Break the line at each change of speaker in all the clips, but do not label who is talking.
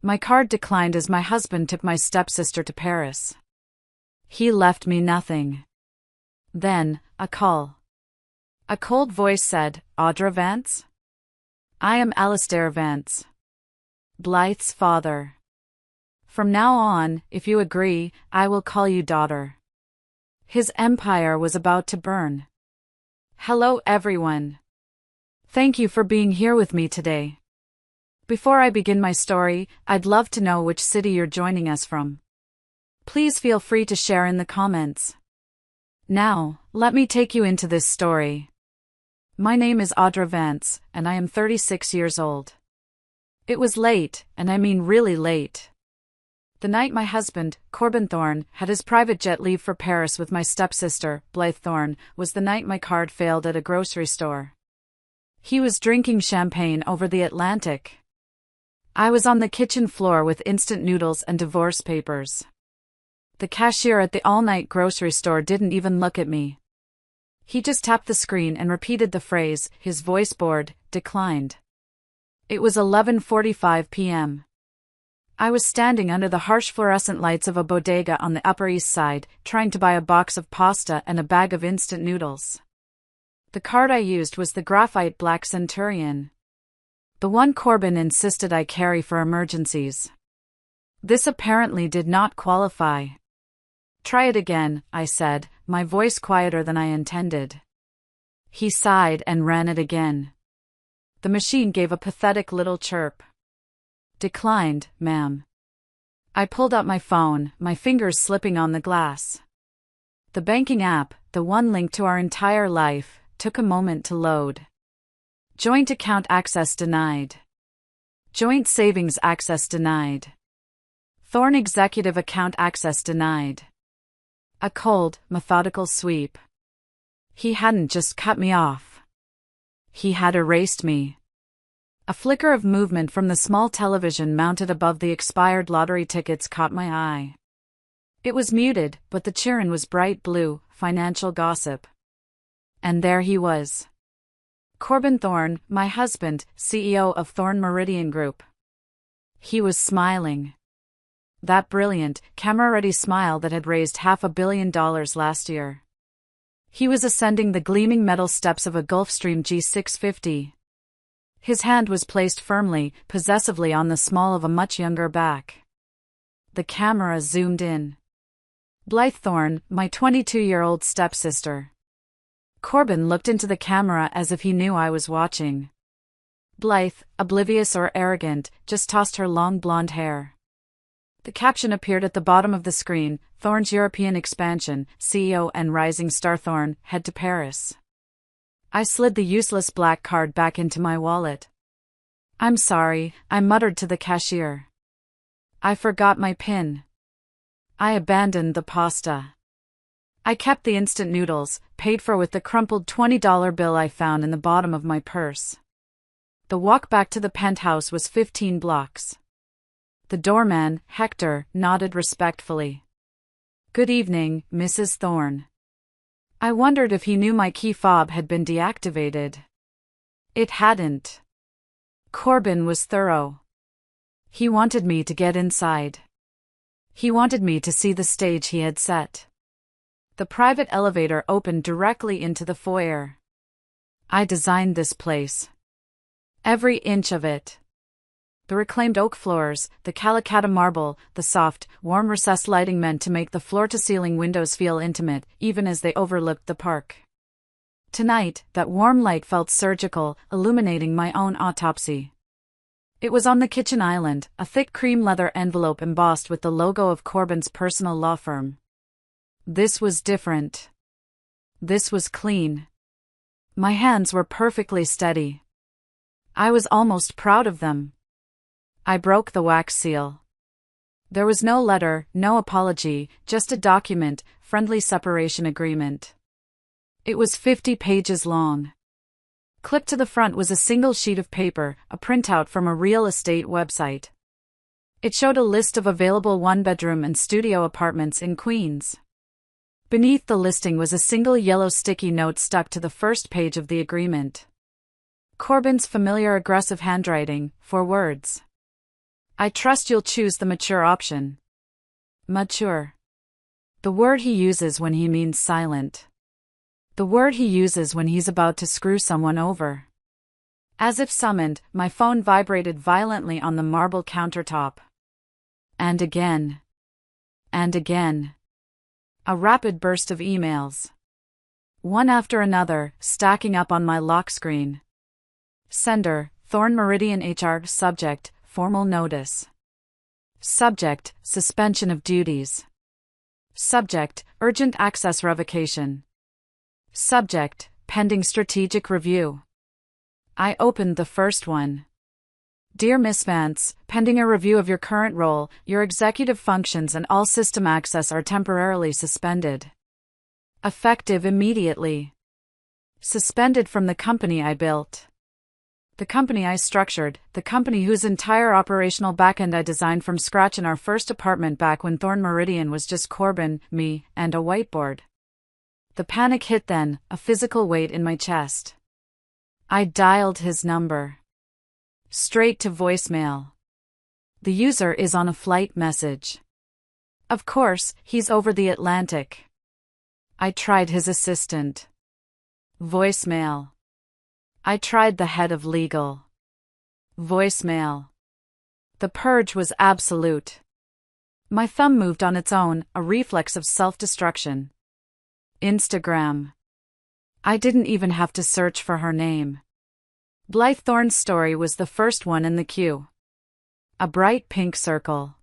My card declined as my husband took my stepsister to Paris. He left me nothing. Then, a call. A cold voice said, "Audra Vance?" "I am Alistair Vance, Blythe's father. From now on, if you agree, I will call you daughter." His empire was about to burn. Hello everyone. Thank you for being here with me today. Before I begin my story, I'd love to know which city you're joining us from. Please feel free to share in the comments. Now, let me take you into this story. My name is Audra Vance, and I am 36 years old. It was late, and I mean really late. The night my husband, Corbin Thorne, had his private jet leave for Paris with my stepsister, Blythe Thorne, was the night my card failed at a grocery store. He was drinking champagne over the Atlantic. I was on the kitchen floor with instant noodles and divorce papers. The cashier at the all-night grocery store didn't even look at me. He just tapped the screen and repeated the phrase, his voice bored, declined. It was 11:45 p.m. I was standing under the harsh fluorescent lights of a bodega on the Upper East Side, trying to buy a box of pasta and a bag of instant noodles. The card I used was the graphite black Centurion. The one Corbin insisted I carry for emergencies. This apparently did not qualify. "Try it again," I said, my voice quieter than I intended. He sighed and ran it again. The machine gave a pathetic little chirp. "Declined, ma'am." I pulled out my phone, my fingers slipping on the glass. The banking app, the one link to our entire life, took a moment to load. Joint account access denied. Joint savings access denied. Thorne executive account access denied. A cold, methodical sweep. He hadn't just cut me off. He had erased me. A flicker of movement from the small television mounted above the expired lottery tickets caught my eye. It was muted, but the churn was bright blue, financial gossip. And there he was. Corbin Thorne, my husband, CEO of Thorne Meridian Group. He was smiling. That brilliant, camera-ready smile that had raised $500 million last year. He was ascending the gleaming metal steps of a Gulfstream G650. His hand was placed firmly, possessively on the small of a much younger back. The camera zoomed in. Blythe Thorne, my 22-year-old stepsister. Corbin looked into the camera as if he knew I was watching. Blythe, oblivious or arrogant, just tossed her long blonde hair. The caption appeared at the bottom of the screen, Thorne's European expansion, CEO and rising star Thorne, head to Paris. I slid the useless black card back into my wallet. "I'm sorry," I muttered to the cashier. "I forgot my PIN." I abandoned the pasta. I kept the instant noodles, paid for with the crumpled $20 bill I found in the bottom of my purse. The walk back to the penthouse was 15 blocks. The doorman, Hector, nodded respectfully. "Good evening, Mrs. Thorne." I wondered if he knew my key fob had been deactivated. It hadn't. Corbin was thorough. He wanted me to get inside. He wanted me to see the stage he had set. The private elevator opened directly into the foyer. I designed this place. Every inch of it. The reclaimed oak floors, the Calacatta marble, the soft, warm recessed lighting meant to make the floor-to-ceiling windows feel intimate, even as they overlooked the park. Tonight, that warm light felt surgical, illuminating my own autopsy. It was on the kitchen island, a thick cream leather envelope embossed with the logo of Corbin's personal law firm. This was different. This was clean. My hands were perfectly steady. I was almost proud of them. I broke the wax seal. There was no letter, no apology, just a document, friendly separation agreement. It was 50 pages long. Clipped to the front was a single sheet of paper, a printout from a real estate website. It showed a list of available one-bedroom and studio apartments in Queens. Beneath the listing was a single yellow sticky note stuck to the first page of the agreement. Corbin's familiar aggressive handwriting, 4 words. I trust you'll choose the mature option. Mature. The word he uses when he means silent. The word he uses when he's about to screw someone over. As if summoned, my phone vibrated violently on the marble countertop. And again. And again. A rapid burst of emails. One after another, stacking up on my lock screen. Sender, Thorn Meridian HR. Subject, formal notice. Subject, suspension of duties. Subject, urgent access revocation. Subject, pending strategic review. I opened the first one. Dear Miss Vance, pending a review of your current role, your executive functions and all system access are temporarily suspended. Effective immediately. Suspended from the company I built. The company I structured, the company whose entire operational backend I designed from scratch in our first apartment back when Thorn Meridian was just Corbin, me, and a whiteboard. The panic hit then, a physical weight in my chest. I dialed his number. Straight to voicemail. The user is on a flight message. Of course, he's over the Atlantic. I tried his assistant. Voicemail. I tried the head of legal. Voicemail. The purge was absolute. My thumb moved on its own, a reflex of self-destruction. Instagram. I didn't even have to search for her name. Blythe Thorn's story was the first one in the queue. A bright pink circle.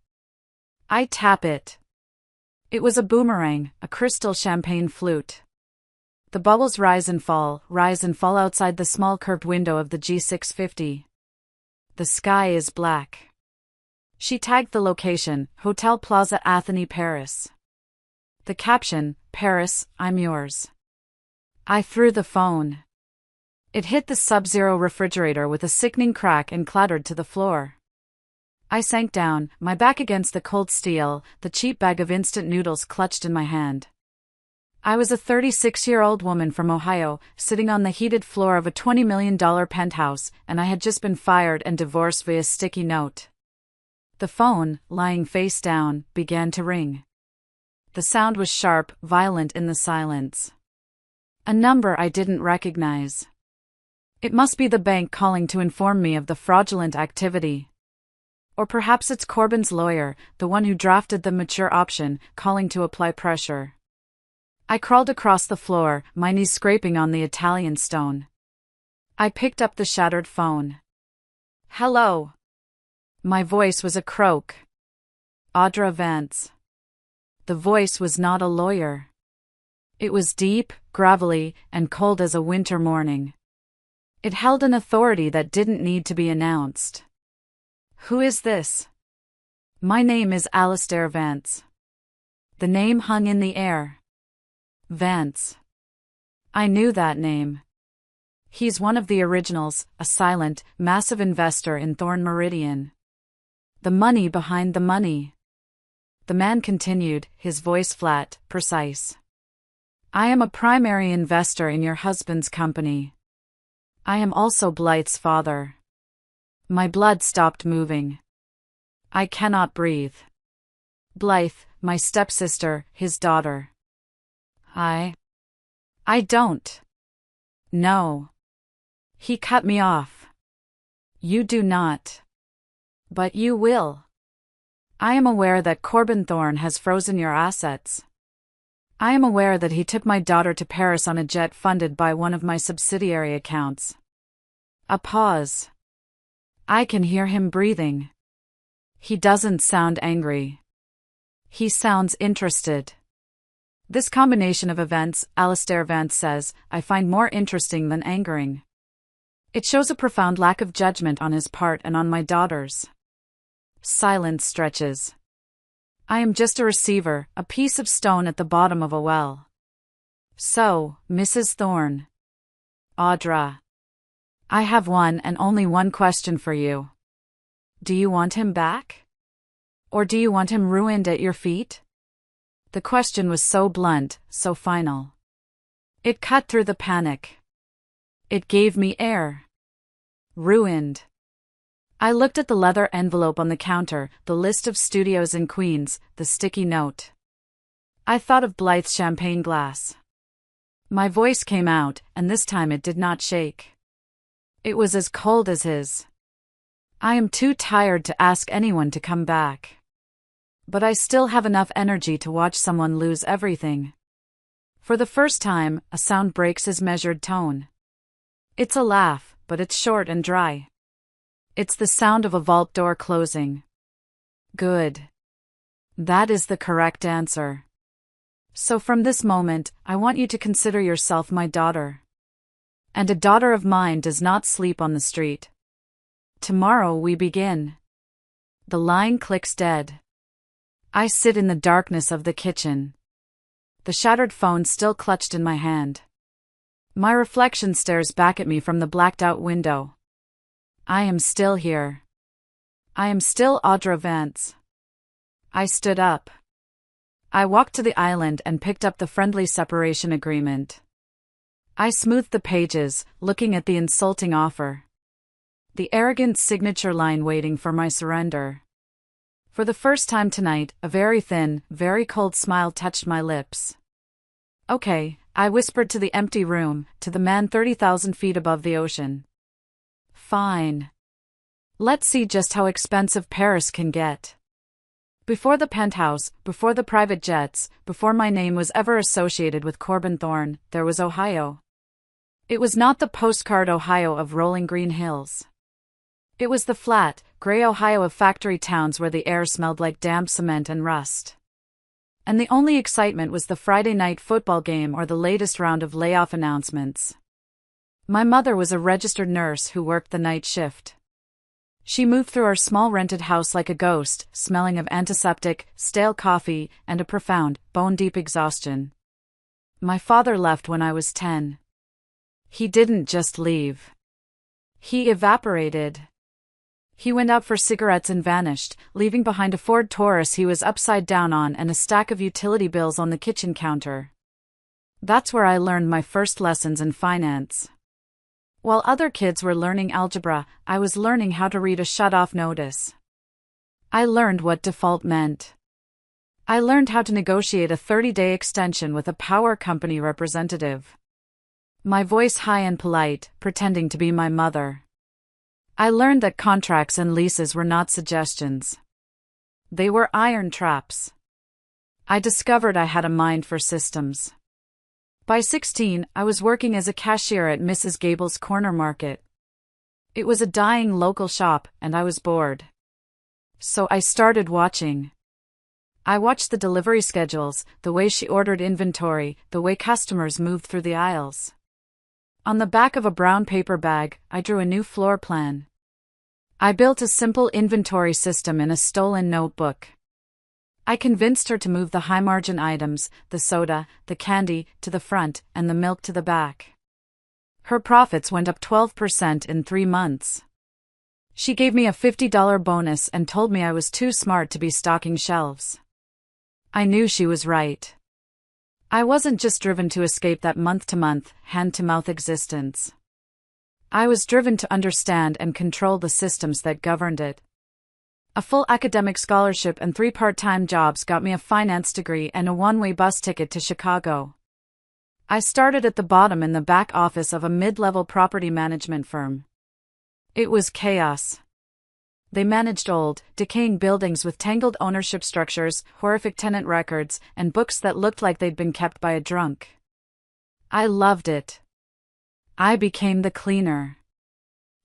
I tap it. It was a boomerang, a crystal champagne flute. The bubbles rise and fall outside the small curved window of the G650. The sky is black. She tagged the location, Hotel Plaza Atheny, Paris. The caption, Paris, I'm yours. I threw the phone. It hit the Sub-Zero refrigerator with a sickening crack and clattered to the floor. I sank down, my back against the cold steel, the cheap bag of instant noodles clutched in my hand. I was a 36-year-old woman from Ohio, sitting on the heated floor of a $20 million penthouse, and I had just been fired and divorced via sticky note. The phone, lying face down, began to ring. The sound was sharp, violent in the silence. A number I didn't recognize. It must be the bank calling to inform me of the fraudulent activity. Or perhaps it's Corbin's lawyer, the one who drafted the mature option, calling to apply pressure. I crawled across the floor, my knees scraping on the Italian stone. I picked up the shattered phone. Hello. My voice was a croak. Audra Vance. The voice was not a lawyer. It was deep, gravelly, and cold as a winter morning. It held an authority that didn't need to be announced. Who is this? My name is Alistair Vance. The name hung in the air. Vance. I knew that name. He's one of the originals, a silent, massive investor in Thorn Meridian. The money behind the money. The man continued, his voice flat, precise. I am a primary investor in your husband's company. I am also Blythe's father. My blood stopped moving. I cannot breathe. Blythe, my stepsister, his daughter. I don't. No. He cut me off. You do not. But you will. I am aware that Corbin Thorn has frozen your assets. I am aware that he took my daughter to Paris on a jet funded by one of my subsidiary accounts. A pause. I can hear him breathing. He doesn't sound angry. He sounds interested. This combination of events, Alistair Vance says, I find more interesting than angering. It shows a profound lack of judgment on his part and on my daughter's. Silence stretches. I am just a receiver, a piece of stone at the bottom of a well. So, Mrs. Thorn. Audra. I have one and only one question for you. Do you want him back? Or do you want him ruined at your feet? The question was so blunt, so final. It cut through the panic. It gave me air. Ruined. I looked at the leather envelope on the counter, the list of studios in Queens, the sticky note. I thought of Blythe's champagne glass. My voice came out, and this time it did not shake. It was as cold as his. I am too tired to ask anyone to come back. But I still have enough energy to watch someone lose everything. For the first time, a sound breaks his measured tone. It's a laugh, but it's short and dry. It's the sound of a vault door closing. Good. That is the correct answer. So from this moment, I want you to consider yourself my daughter. And a daughter of mine does not sleep on the street. Tomorrow we begin. The line clicks dead. I sit in the darkness of the kitchen. The shattered phone still clutched in my hand. My reflection stares back at me from the blacked-out window. I am still here. I am still Audra Vance. I stood up. I walked to the island and picked up the friendly separation agreement. I smoothed the pages, looking at the insulting offer. The arrogant signature line waiting for my surrender. For the first time tonight, a very thin, very cold smile touched my lips. Okay, I whispered to the empty room, to the man 30,000 feet above the ocean. Fine. Let's see just how expensive Paris can get. Before the penthouse, before the private jets, before my name was ever associated with Corbin Thorne, there was Ohio. It was not the postcard Ohio of rolling green hills. It was the flat, gray Ohio of factory towns where the air smelled like damp cement and rust. And the only excitement was the Friday night football game or the latest round of layoff announcements. My mother was a registered nurse who worked the night shift. She moved through our small rented house like a ghost, smelling of antiseptic, stale coffee, and a profound, bone-deep exhaustion. My father left when I was 10. He didn't just leave. He evaporated. He went out for cigarettes and vanished, leaving behind a Ford Taurus he was upside down on and a stack of utility bills on the kitchen counter. That's where I learned my first lessons in finance. While other kids were learning algebra, I was learning how to read a shut-off notice. I learned what default meant. I learned how to negotiate a 30-day extension with a power company representative. My voice high and polite, pretending to be my mother. I learned that contracts and leases were not suggestions. They were iron traps. I discovered I had a mind for systems. By 16, I was working as a cashier at Mrs. Gable's Corner Market. It was a dying local shop, and I was bored. So I started watching. I watched the delivery schedules, the way she ordered inventory, the way customers moved through the aisles. On the back of a brown paper bag, I drew a new floor plan. I built a simple inventory system in a stolen notebook. I convinced her to move the high-margin items, the soda, the candy, to the front, and the milk to the back. Her profits went up 12% in 3 months. She gave me a $50 bonus and told me I was too smart to be stocking shelves. I knew she was right. I wasn't just driven to escape that month-to-month, hand-to-mouth existence. I was driven to understand and control the systems that governed it. A full academic scholarship and 3 part-time jobs got me a finance degree and a one-way bus ticket to Chicago. I started at the bottom in the back office of a mid-level property management firm. It was chaos. They managed old, decaying buildings with tangled ownership structures, horrific tenant records, and books that looked like they'd been kept by a drunk. I loved it. I became the cleaner.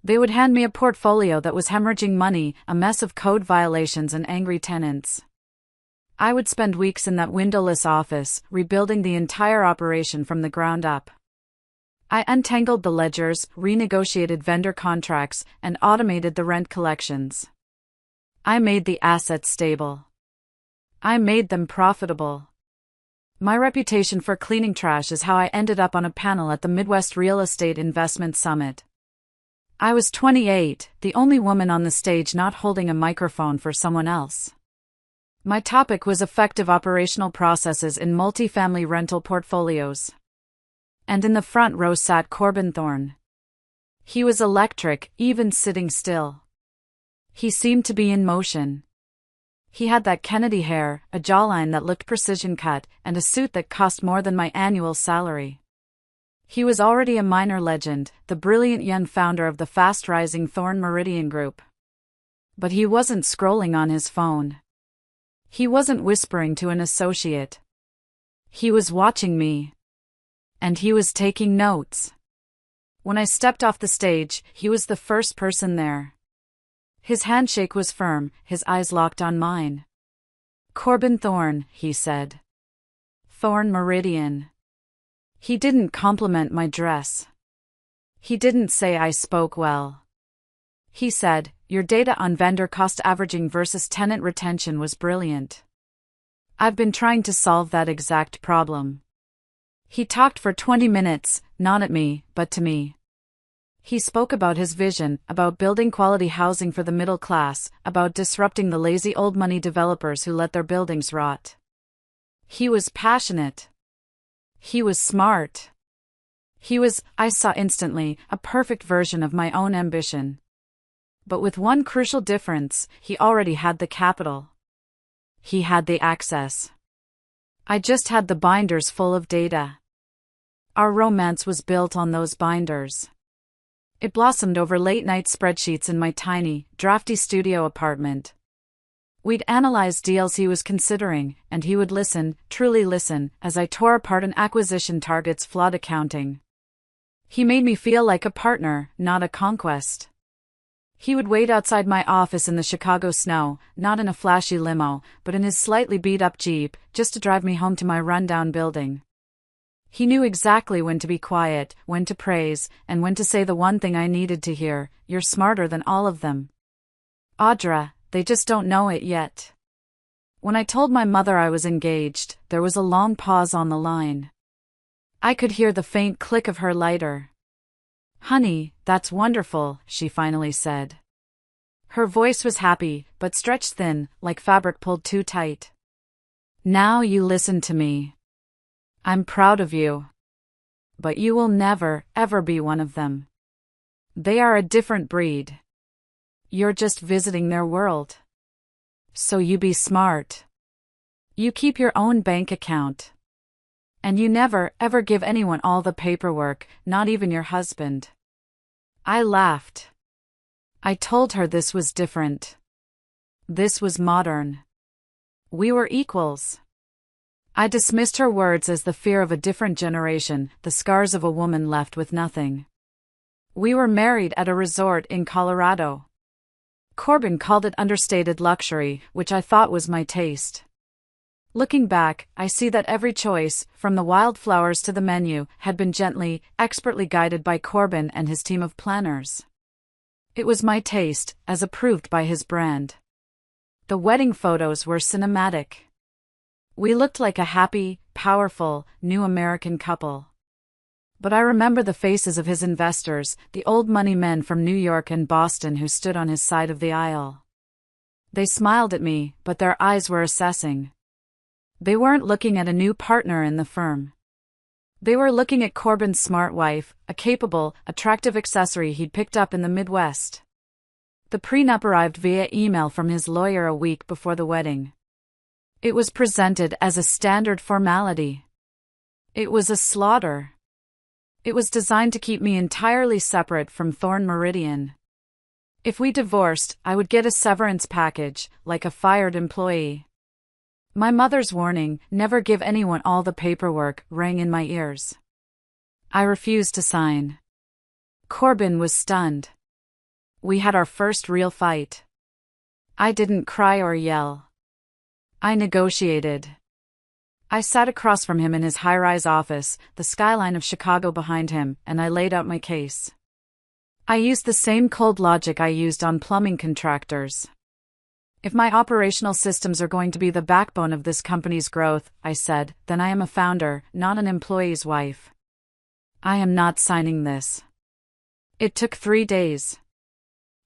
They would hand me a portfolio that was hemorrhaging money, a mess of code violations and angry tenants. I would spend weeks in that windowless office, rebuilding the entire operation from the ground up. I untangled the ledgers, renegotiated vendor contracts, and automated the rent collections. I made the assets stable. I made them profitable. My reputation for cleaning trash is how I ended up on a panel at the Midwest Real Estate Investment Summit. I was 28, the only woman on the stage not holding a microphone for someone else. My topic was effective operational processes in multifamily rental portfolios. And in the front row sat Corbin Thorne. He was electric, even sitting still. He seemed to be in motion. He had that Kennedy hair, a jawline that looked precision cut, and a suit that cost more than my annual salary. He was already a minor legend, the brilliant young founder of the fast-rising Thorn Meridian Group. But he wasn't scrolling on his phone. He wasn't whispering to an associate. He was watching me. And he was taking notes. When I stepped off the stage, he was the first person there. His handshake was firm, his eyes locked on mine. "Corbin Thorn," he said. "Thorn Meridian." He didn't compliment my dress. He didn't say I spoke well. He said, "Your data on vendor cost averaging versus tenant retention was brilliant. I've been trying to solve that exact problem." He talked for 20 minutes, not at me, but to me. He spoke about his vision, about building quality housing for the middle class, about disrupting the lazy old money developers who let their buildings rot. He was passionate. He was smart. He was, I saw instantly, a perfect version of my own ambition. But with one crucial difference, he already had the capital. He had the access. I just had the binders full of data. Our romance was built on those binders. It blossomed over late-night spreadsheets in my tiny, drafty studio apartment. We'd analyze deals he was considering, and he would listen, truly listen, as I tore apart an acquisition target's flawed accounting. He made me feel like a partner, not a conquest. He would wait outside my office in the Chicago snow, not in a flashy limo, but in his slightly beat-up Jeep, just to drive me home to my rundown building. He knew exactly when to be quiet, when to praise, and when to say the one thing I needed to hear: "You're smarter than all of them. Audra, they just don't know it yet." When I told my mother I was engaged, there was a long pause on the line. I could hear the faint click of her lighter. "Honey, that's wonderful," she finally said. Her voice was happy, but stretched thin, like fabric pulled too tight. "Now you listen to me. I'm proud of you. But you will never, ever be one of them. They are a different breed. You're just visiting their world. So you be smart. You keep your own bank account. And you never, ever give anyone all the paperwork, not even your husband." I laughed. I told her this was different. This was modern. We were equals. I dismissed her words as the fear of a different generation, the scars of a woman left with nothing. We were married at a resort in Colorado. Corbin called it understated luxury, which I thought was my taste. Looking back, I see that every choice, from the wildflowers to the menu, had been gently, expertly guided by Corbin and his team of planners. It was my taste, as approved by his brand. The wedding photos were cinematic. We looked like a happy, powerful, new American couple. But I remember the faces of his investors, the old money men from New York and Boston who stood on his side of the aisle. They smiled at me, but their eyes were assessing. They weren't looking at a new partner in the firm. They were looking at Corbin's smart wife, a capable, attractive accessory he'd picked up in the Midwest. The prenup arrived via email from his lawyer a week before the wedding. It was presented as a standard formality. It was a slaughter. It was designed to keep me entirely separate from Thorn Meridian. If we divorced, I would get a severance package, like a fired employee. My mother's warning, "Never give anyone all the paperwork," rang in my ears. I refused to sign. Corbin was stunned. We had our first real fight. I didn't cry or yell. I negotiated. I sat across from him in his high-rise office, the skyline of Chicago behind him, and I laid out my case. I used the same cold logic I used on plumbing contractors. If my operational systems are going to be the backbone of this company's growth, I said, then I am a founder, not an employee's wife. I am not signing this. It took 3 days.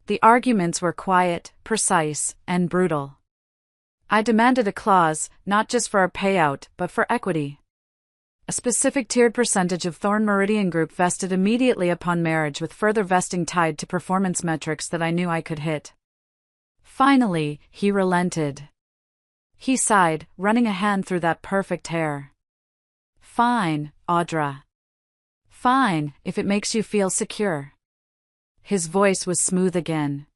The arguments were quiet, precise, and brutal. I demanded a clause, not just for a payout, but for equity. A specific tiered percentage of Thorn Meridian Group vested immediately upon marriage, with further vesting tied to performance metrics that I knew I could hit. Finally, he relented. He sighed, running a hand through that perfect hair. Fine, Audra. Fine, if it makes you feel secure. His voice was smooth again.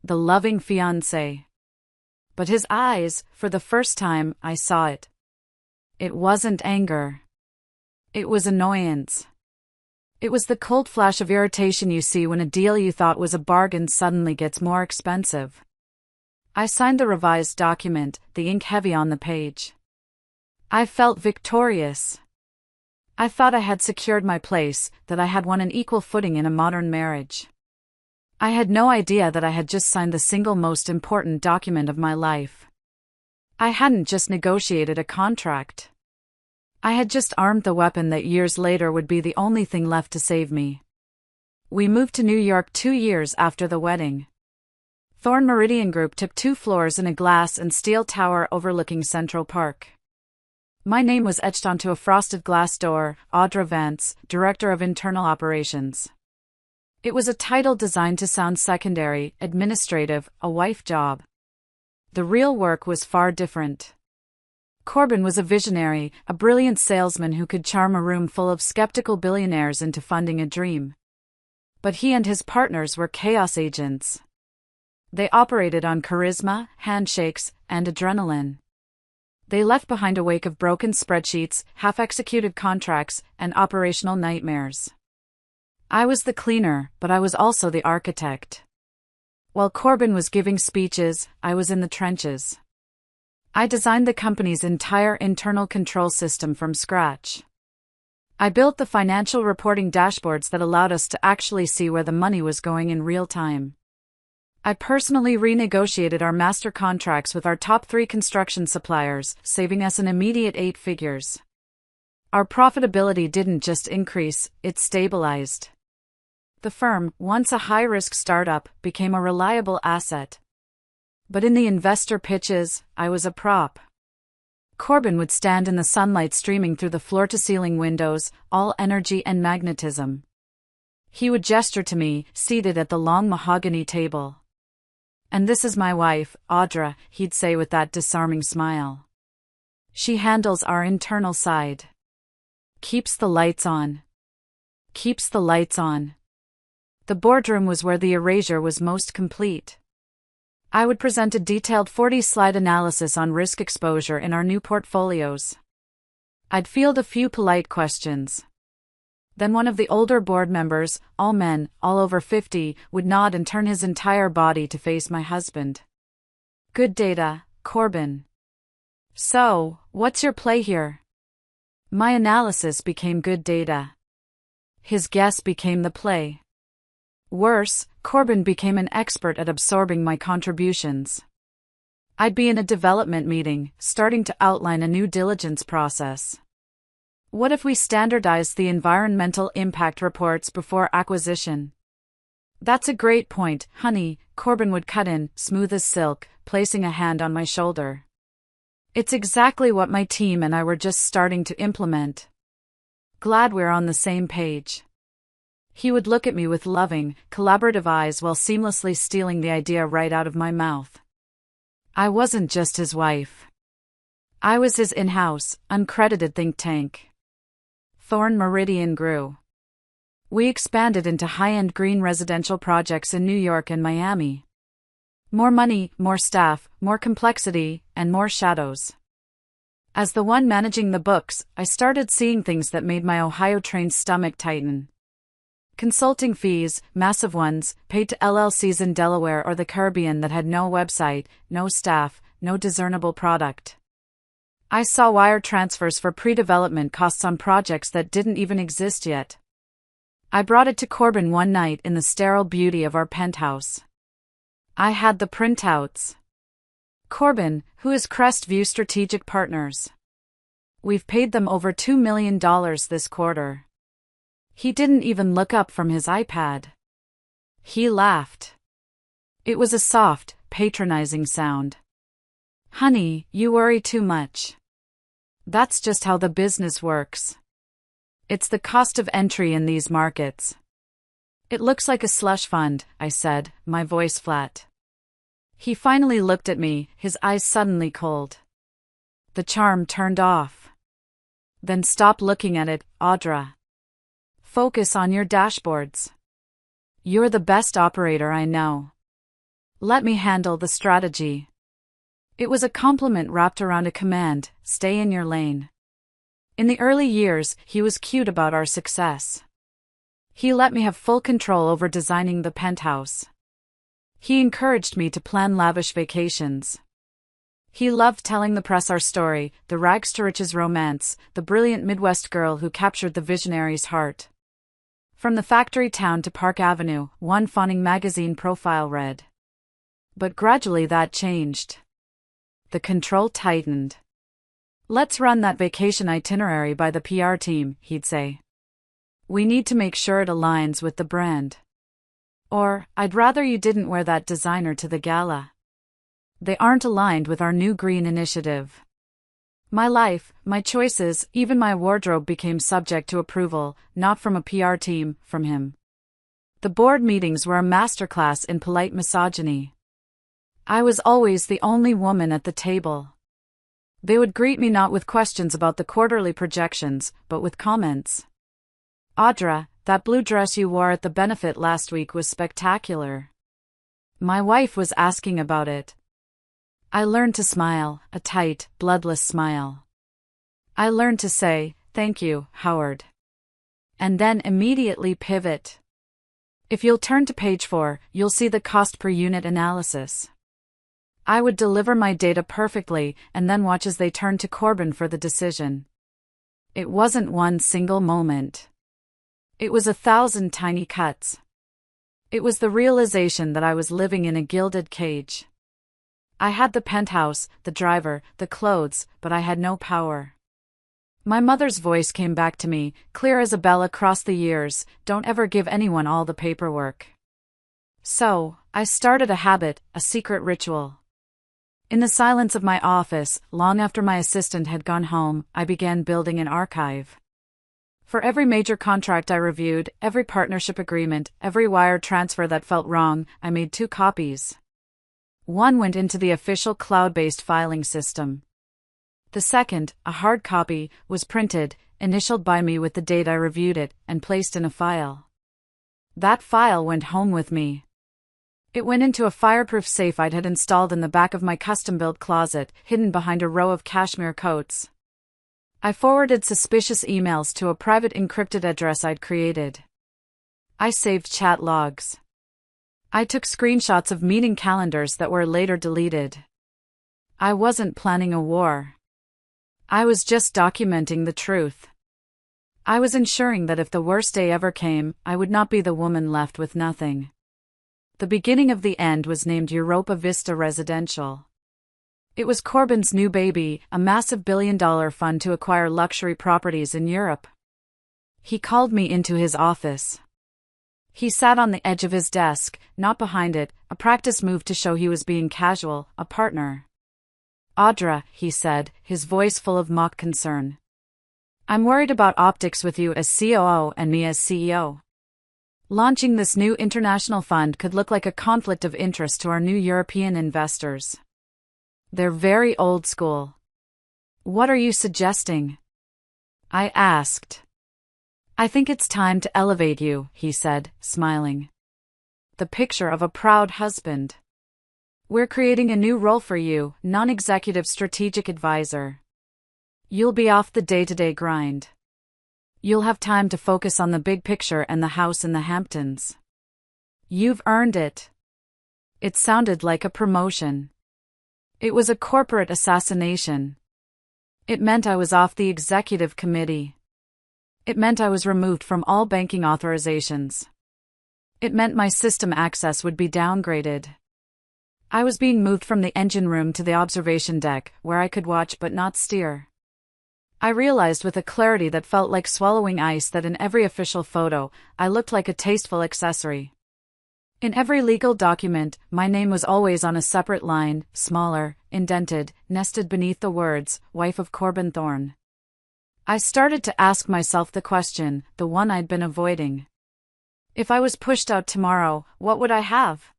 The loving fiancé. But his eyes, for the first time, I saw it. It wasn't anger. It was annoyance. It was the cold flash of irritation you see when a deal you thought was a bargain suddenly gets more expensive. I signed the revised document, the ink heavy on the page. I felt victorious. I thought I had secured my place, that I had won an equal footing in a modern marriage. I had no idea that I had just signed the single most important document of my life. I hadn't just negotiated a contract. I had just armed the weapon that years later would be the only thing left to save me. We moved to New York 2 years after the wedding. Thorn Meridian Group took 2 floors in a glass and steel tower overlooking Central Park. My name was etched onto a frosted glass door, Audra Vance, Director of Internal Operations. It was a title designed to sound secondary, administrative, a wife job. The real work was far different. Corbin was a visionary, a brilliant salesman who could charm a room full of skeptical billionaires into funding a dream. But he and his partners were chaos agents. They operated on charisma, handshakes, and adrenaline. They left behind a wake of broken spreadsheets, half-executed contracts, and operational nightmares. I was the cleaner, but I was also the architect. While Corbin was giving speeches, I was in the trenches. I designed the company's entire internal control system from scratch. I built the financial reporting dashboards that allowed us to actually see where the money was going in real time. I personally renegotiated our master contracts with our top 3 construction suppliers, saving us an immediate 8 figures. Our profitability didn't just increase, it stabilized. The firm, once a high-risk startup, became a reliable asset. But in the investor pitches, I was a prop. Corbin would stand in the sunlight streaming through the floor-to-ceiling windows, all energy and magnetism. He would gesture to me, seated at the long mahogany table. "And this is my wife, Audra," he'd say with that disarming smile. "She handles our internal side. Keeps the lights on. Keeps the lights on." The boardroom was where the erasure was most complete. I would present a detailed 40-slide analysis on risk exposure in our new portfolios. I'd field a few polite questions. Then one of the older board members, all men, all over 50, would nod and turn his entire body to face my husband. "Good data, Corbin. So, what's your play here?" My analysis became good data. His guess became the play. Worse, Corbin became an expert at absorbing my contributions. I'd be in a development meeting, starting to outline a new diligence process. "What if we standardized the environmental impact reports before acquisition?" "That's a great point, honey," Corbin would cut in, smooth as silk, placing a hand on my shoulder. "It's exactly what my team and I were just starting to implement. Glad we're on the same page." He would look at me with loving, collaborative eyes while seamlessly stealing the idea right out of my mouth. I wasn't just his wife. I was his in-house, uncredited think tank. Thorn Meridian grew. We expanded into high-end green residential projects in New York and Miami. More money, more staff, more complexity, and more shadows. As the one managing the books, I started seeing things that made my Ohio-trained stomach tighten. Consulting fees, massive ones, paid to LLCs in Delaware or the Caribbean that had no website, no staff, no discernible product. I saw wire transfers for pre-development costs on projects that didn't even exist yet. I brought it to Corbin one night in the sterile beauty of our penthouse. I had the printouts. "Corbin, who is Crestview Strategic Partners? We've paid them over $2 million this quarter." He didn't even look up from his iPad. He laughed. It was a soft, patronizing sound. "Honey, you worry too much. That's just how the business works. It's the cost of entry in these markets." "It looks like a slush fund," I said, my voice flat. He finally looked at me, his eyes suddenly cold. The charm turned off. Then stop looking at it, Audra. Focus on your dashboards. You're the best operator I know. Let me handle the strategy. It was a compliment wrapped around a command, stay in your lane. In the early years, he was cute about our success. He let me have full control over designing the penthouse. He encouraged me to plan lavish vacations. He loved telling the press our story, the rags to riches romance, the brilliant Midwest girl who captured the visionary's heart. From the factory town to Park Avenue, one fawning magazine profile read. But gradually that changed. The control tightened. Let's run that vacation itinerary by the PR team, he'd say. We need to make sure it aligns with the brand. Or, I'd rather you didn't wear that designer to the gala. They aren't aligned with our new green initiative. My life, my choices, even my wardrobe became subject to approval, not from a PR team, from him. The board meetings were a masterclass in polite misogyny. I was always the only woman at the table. They would greet me not with questions about the quarterly projections, but with comments. Audra, that blue dress you wore at the benefit last week was spectacular. My wife was asking about it. I learned to smile, a tight, bloodless smile. I learned to say, thank you, Howard. And then immediately pivot. If you'll turn to page 4, you'll see the cost per unit analysis. I would deliver my data perfectly and then watch as they turned to Corbin for the decision. It wasn't one single moment. It was 1,000 tiny cuts. It was the realization that I was living in a gilded cage. I had the penthouse, the driver, the clothes, but I had no power. My mother's voice came back to me, clear as a bell across the years, don't ever give anyone all the paperwork. So, I started a habit, a secret ritual. In the silence of my office, long after my assistant had gone home, I began building an archive. For every major contract I reviewed, every partnership agreement, every wire transfer that felt wrong, I made 2 copies. One went into the official cloud-based filing system. The second, a hard copy, was printed, initialed by me with the date I reviewed it, and placed in a file. That file went home with me. It went into a fireproof safe I'd had installed in the back of my custom-built closet, hidden behind a row of cashmere coats. I forwarded suspicious emails to a private encrypted address I'd created. I saved chat logs. I took screenshots of meeting calendars that were later deleted. I wasn't planning a war. I was just documenting the truth. I was ensuring that if the worst day ever came, I would not be the woman left with nothing. The beginning of the end was named Europa Vista Residential. It was Corbin's new baby, a massive billion-dollar fund to acquire luxury properties in Europe. He called me into his office. He sat on the edge of his desk, not behind it, a practice move to show he was being casual, a partner. Audra, he said, his voice full of mock concern. I'm worried about optics with you as COO and me as CEO. Launching this new international fund could look like a conflict of interest to our new European investors. They're very old school. What are you suggesting? I asked. I think it's time to elevate you, he said, smiling. The picture of a proud husband. We're creating a new role for you, non-executive strategic advisor. You'll be off the day-to-day grind. You'll have time to focus on the big picture and the house in the Hamptons. You've earned it. It sounded like a promotion. It was a corporate assassination. It meant I was off the executive committee. It meant I was removed from all banking authorizations. It meant my system access would be downgraded. I was being moved from the engine room to the observation deck, where I could watch but not steer. I realized with a clarity that felt like swallowing ice that in every official photo, I looked like a tasteful accessory. In every legal document, my name was always on a separate line, smaller, indented, nested beneath the words, wife of Corbin Thorne. I started to ask myself the question, the one I'd been avoiding. If I was pushed out tomorrow, what would I have?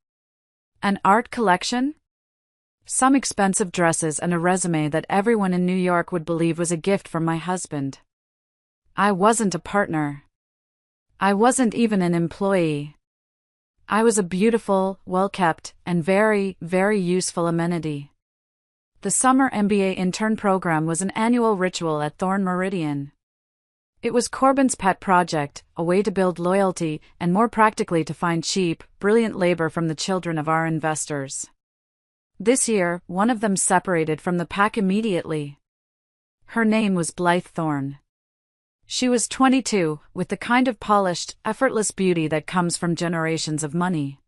An art collection? Some expensive dresses and a resume that everyone in New York would believe was a gift from my husband. I wasn't a partner. I wasn't even an employee. I was a beautiful, well-kept, and very, very useful amenity. The summer MBA intern program was an annual ritual at Thorn Meridian. It was Corbin's pet project, a way to build loyalty and more practically to find cheap, brilliant labor from the children of our investors. This year, one of them separated from the pack immediately. Her name was Blythe Thorn. She was 22, with the kind of polished, effortless beauty that comes from generations of money.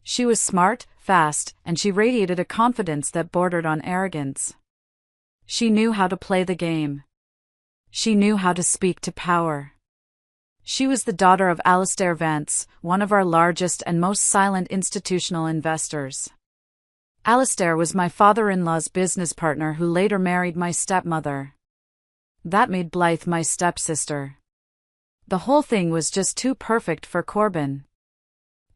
She was smart, fast, and she radiated a confidence that bordered on arrogance. She knew how to play the game. She knew how to speak to power. She was the daughter of Alastair Vance, one of our largest and most silent institutional investors. Alastair was my father-in-law's business partner who later married my stepmother. That made Blythe my stepsister. The whole thing was just too perfect for Corbin.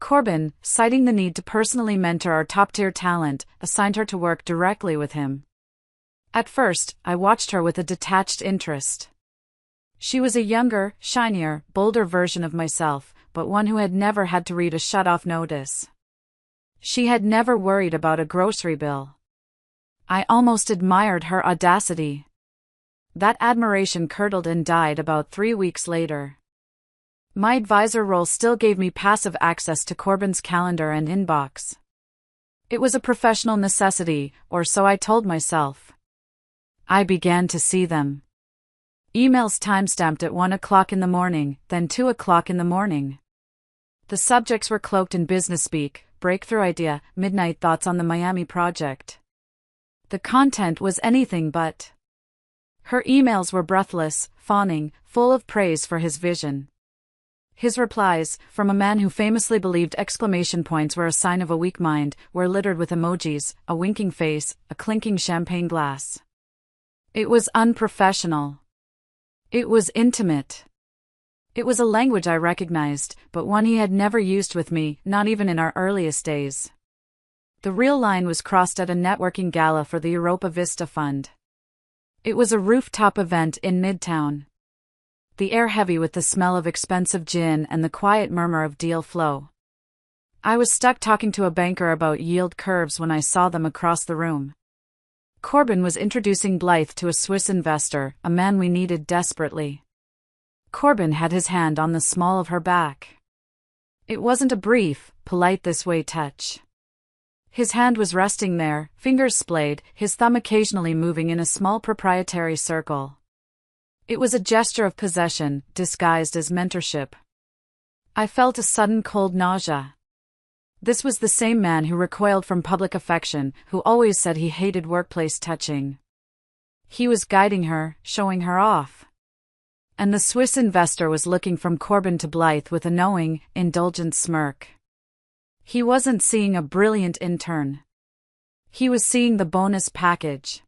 Corbin, citing the need to personally mentor our top-tier talent, assigned her to work directly with him. At first, I watched her with a detached interest. She was a younger, shinier, bolder version of myself, but one who had never had to read a shut-off notice. She had never worried about a grocery bill. I almost admired her audacity. That admiration curdled and died about 3 weeks later. My advisor role still gave me passive access to Corbin's calendar and inbox. It was a professional necessity, or so I told myself. I began to see them. Emails timestamped at 1 o'clock in the morning, then 2 o'clock in the morning. The subjects were cloaked in business speak: breakthrough idea, midnight thoughts on the Miami project. The content was anything but. Her emails were breathless, fawning, full of praise for his vision. His replies, from a man who famously believed exclamation points were a sign of a weak mind, were littered with emojis, a winking face, a clinking champagne glass. It was unprofessional. It was intimate. It was a language I recognized, but one he had never used with me, not even in our earliest days. The real line was crossed at a networking gala for the Europa Vista Fund. It was a rooftop event in Midtown. The air heavy with the smell of expensive gin and the quiet murmur of deal flow. I was stuck talking to a banker about yield curves when I saw them across the room. Corbin was introducing Blythe to a Swiss investor, a man we needed desperately. Corbin had his hand on the small of her back. It wasn't a brief, polite this-way touch. His hand was resting there, fingers splayed, his thumb occasionally moving in a small proprietary circle. It was a gesture of possession, disguised as mentorship. I felt a sudden cold nausea. This was the same man who recoiled from public affection, who always said he hated workplace touching. He was guiding her, showing her off. And the Swiss investor was looking from Corbin to Blythe with a knowing, indulgent smirk. He wasn't seeing a brilliant intern. He was seeing the bonus package.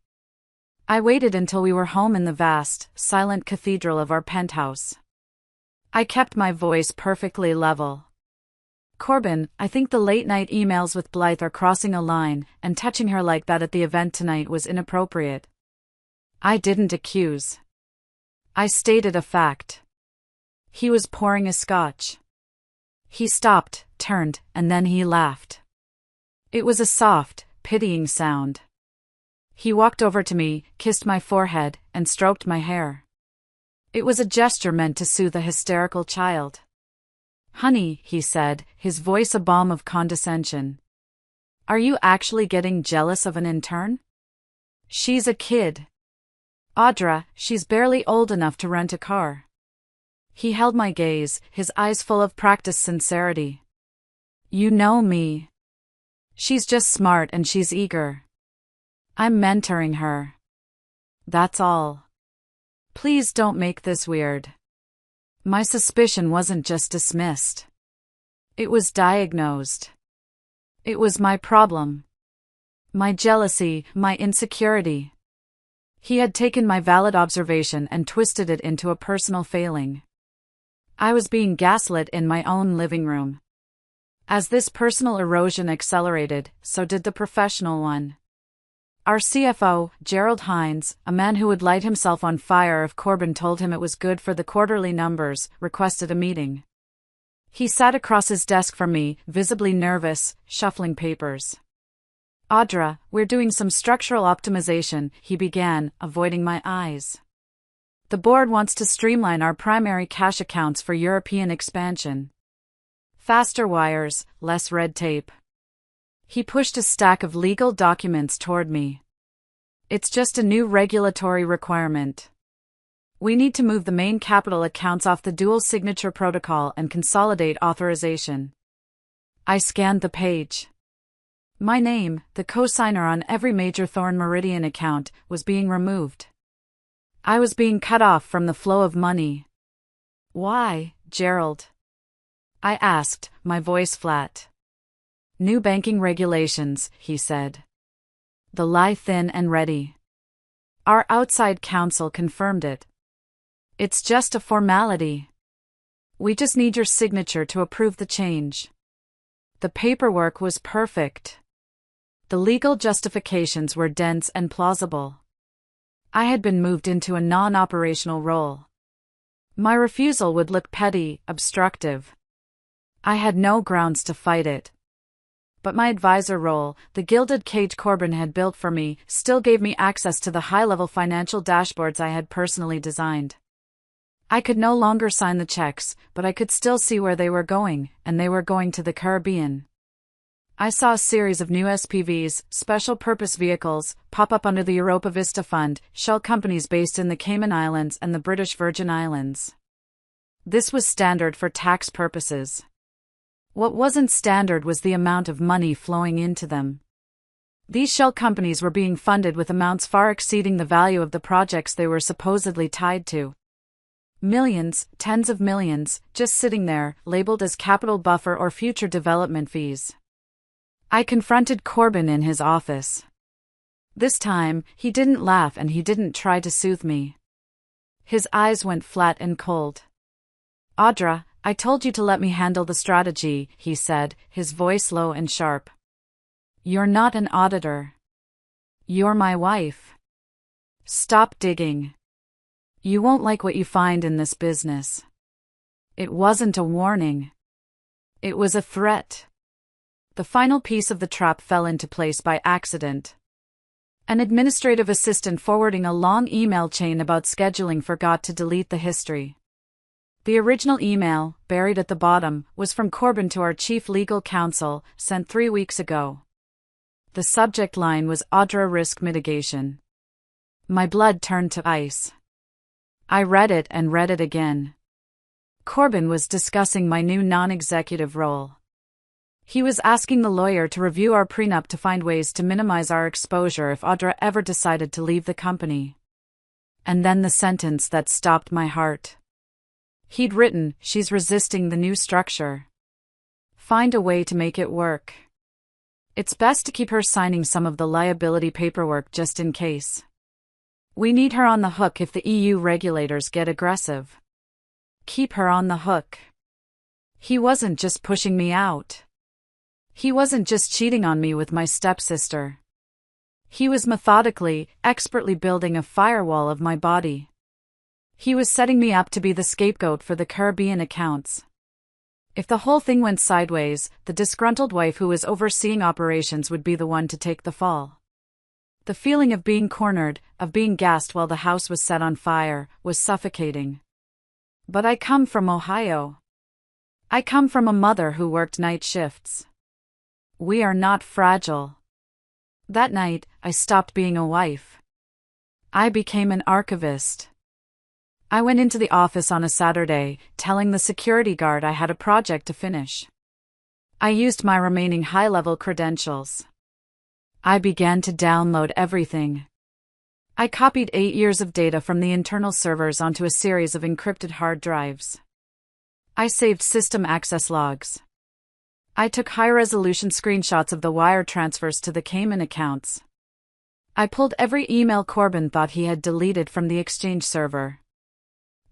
I waited until we were home in the vast, silent cathedral of our penthouse. I kept my voice perfectly level. Corbin, I think the late-night emails with Blythe are crossing a line, and touching her like that at the event tonight was inappropriate. I didn't accuse. I stated a fact. He was pouring a scotch. He stopped, turned, and then he laughed. It was a soft, pitying sound. He walked over to me, kissed my forehead, and stroked my hair. It was a gesture meant to soothe a hysterical child. "Honey," he said, his voice a balm of condescension. "Are you actually getting jealous of an intern? She's a kid. Audra, she's barely old enough to rent a car." He held my gaze, his eyes full of practiced sincerity. "You know me. She's just smart and she's eager. I'm mentoring her. That's all. Please don't make this weird." My suspicion wasn't just dismissed. It was diagnosed. It was my problem. My jealousy, my insecurity. He had taken my valid observation and twisted it into a personal failing. I was being gaslit in my own living room. As this personal erosion accelerated, so did the professional one. Our CFO, Gerald Hines, a man who would light himself on fire if Corbin told him it was good for the quarterly numbers, requested a meeting. He sat across his desk from me, visibly nervous, shuffling papers. "Audra, we're doing some structural optimization," he began, avoiding my eyes. "The board wants to streamline our primary cash accounts for European expansion. Faster wires, less red tape." He pushed a stack of legal documents toward me. "It's just a new regulatory requirement. We need to move the main capital accounts off the dual signature protocol and consolidate authorization." I scanned the page. My name, the cosigner on every major Thorn Meridian account, was being removed. I was being cut off from the flow of money. "Why, Gerald?" I asked, my voice flat. "New banking regulations," he said. The lie thin and ready. "Our outside counsel confirmed it. It's just a formality. We just need your signature to approve the change." The paperwork was perfect. The legal justifications were dense and plausible. I had been moved into a non-operational role. My refusal would look petty, obstructive. I had no grounds to fight it. But my advisor role, the gilded cage Corbin had built for me, still gave me access to the high-level financial dashboards I had personally designed. I could no longer sign the checks, but I could still see where they were going, and they were going to the Caribbean. I saw a series of new SPVs, special purpose vehicles, pop up under the Europa Vista Fund, shell companies based in the Cayman Islands and the British Virgin Islands. This was standard for tax purposes. What wasn't standard was the amount of money flowing into them. These shell companies were being funded with amounts far exceeding the value of the projects they were supposedly tied to. Millions, tens of millions, just sitting there, labeled as capital buffer or future development fees. I confronted Corbin in his office. This time, he didn't laugh and he didn't try to soothe me. His eyes went flat and cold. "Audra, I told you to let me handle the strategy," he said, his voice low and sharp. "You're not an auditor. You're my wife. Stop digging. You won't like what you find in this business." It wasn't a warning. It was a threat. The final piece of the trap fell into place by accident. An administrative assistant forwarding a long email chain about scheduling forgot to delete the history. The original email, buried at the bottom, was from Corbin to our chief legal counsel, sent 3 weeks ago. The subject line was Audra Risk Mitigation. My blood turned to ice. I read it and read it again. Corbin was discussing my new non-executive role. He was asking the lawyer to review our prenup to find ways to minimize our exposure if Audra ever decided to leave the company. And then the sentence that stopped my heart. He'd written, "She's resisting the new structure. Find a way to make it work. It's best to keep her signing some of the liability paperwork just in case. We need her on the hook if the EU regulators get aggressive. Keep her on the hook." He wasn't just pushing me out. He wasn't just cheating on me with my stepsister. He was methodically, expertly building a firewall of my body. He was setting me up to be the scapegoat for the Caribbean accounts. If the whole thing went sideways, the disgruntled wife who was overseeing operations would be the one to take the fall. The feeling of being cornered, of being gassed while the house was set on fire, was suffocating. But I come from Ohio. I come from a mother who worked night shifts. We are not fragile. That night, I stopped being a wife. I became an archivist. I went into the office on a Saturday, telling the security guard I had a project to finish. I used my remaining high-level credentials. I began to download everything. I copied 8 years of data from the internal servers onto a series of encrypted hard drives. I saved system access logs. I took high-resolution screenshots of the wire transfers to the Cayman accounts. I pulled every email Corbin thought he had deleted from the Exchange server.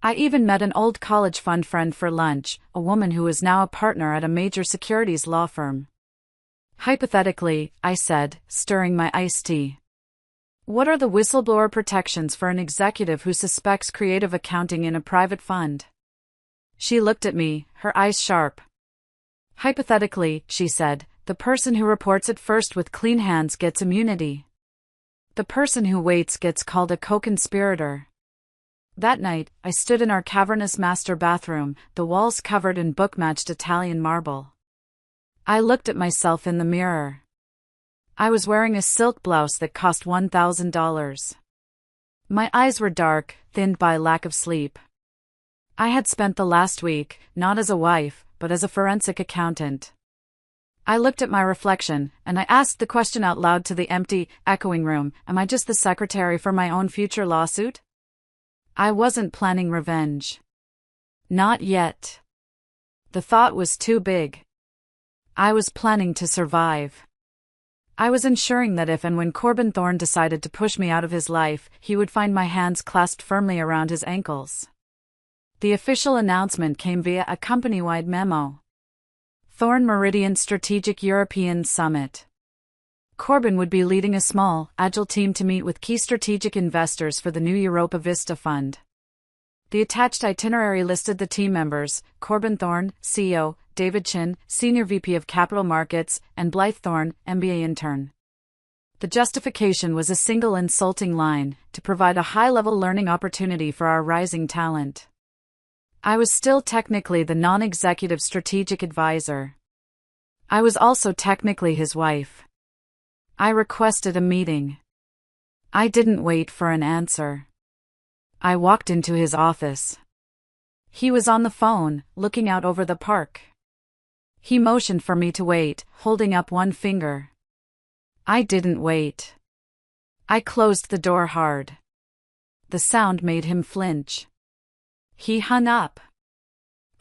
I even met an old college fund friend for lunch, a woman who is now a partner at a major securities law firm. Hypothetically, I said, stirring my iced tea. What are the whistleblower protections for an executive who suspects creative accounting in a private fund? She looked at me, her eyes sharp. Hypothetically, she said, the person who reports it first with clean hands gets immunity. The person who waits gets called a co-conspirator. That night, I stood in our cavernous master bathroom, the walls covered in book-matched Italian marble. I looked at myself in the mirror. I was wearing a silk blouse that cost $1,000. My eyes were dark, thinned by lack of sleep. I had spent the last week, not as a wife, but as a forensic accountant. I looked at my reflection, and I asked the question out loud to the empty, echoing room, am I just the secretary for my own future lawsuit? I wasn't planning revenge. Not yet. The thought was too big. I was planning to survive. I was ensuring that if and when Corbin Thorne decided to push me out of his life, he would find my hands clasped firmly around his ankles. The official announcement came via a company-wide memo. Thorne Meridian Strategic European Summit. Corbin would be leading a small, agile team to meet with key strategic investors for the new Europa Vista Fund. The attached itinerary listed the team members: Corbin Thorne, CEO, David Chin, Senior VP of Capital Markets, and Blythe Thorne, MBA intern. The justification was a single insulting line: to provide a high-level learning opportunity for our rising talent. I was still technically the non-executive strategic advisor. I was also technically his wife. I requested a meeting. I didn't wait for an answer. I walked into his office. He was on the phone, looking out over the park. He motioned for me to wait, holding up one finger. I didn't wait. I closed the door hard. The sound made him flinch. He hung up.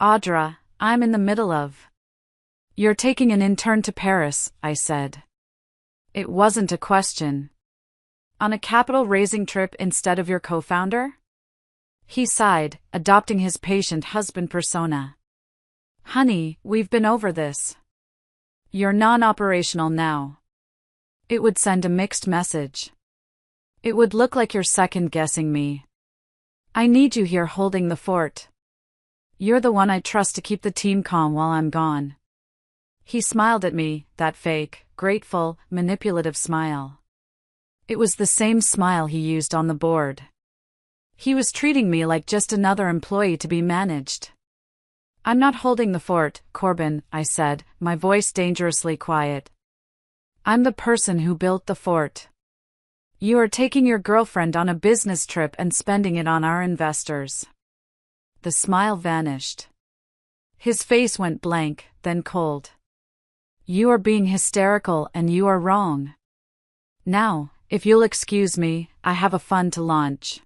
Audra, I'm in the middle of. You're taking an intern to Paris, I said. It wasn't a question. On a capital-raising trip instead of your co-founder? He sighed, adopting his patient husband persona. Honey, we've been over this. You're non-operational now. It would send a mixed message. It would look like you're second-guessing me. I need you here holding the fort. You're the one I trust to keep the team calm while I'm gone. He smiled at me, that fake, grateful, manipulative smile. It was the same smile he used on the board. He was treating me like just another employee to be managed. I'm not holding the fort, Corbin, I said, my voice dangerously quiet. I'm the person who built the fort. You are taking your girlfriend on a business trip and spending it on our investors. The smile vanished. His face went blank, then cold. You are being hysterical and you are wrong. Now, if you'll excuse me, I have a fund to launch.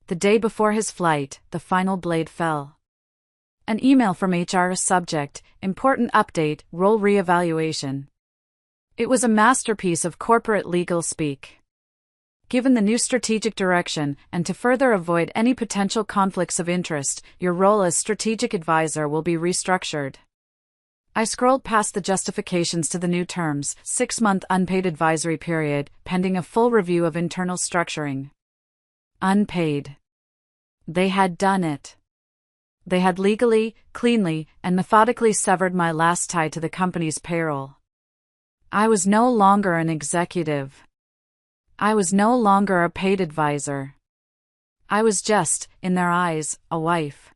The day before his flight, the final blade fell. An email from HR subject, important update, role reevaluation. It was a masterpiece of corporate legal speak. Given the new strategic direction, and to further avoid any potential conflicts of interest, your role as strategic advisor will be restructured. I scrolled past the justifications to the new terms: 6-month unpaid advisory period, pending a full review of internal structuring. Unpaid. They had done it. They had legally, cleanly, and methodically severed my last tie to the company's payroll. I was no longer an executive. I was no longer a paid advisor. I was just, in their eyes, a wife.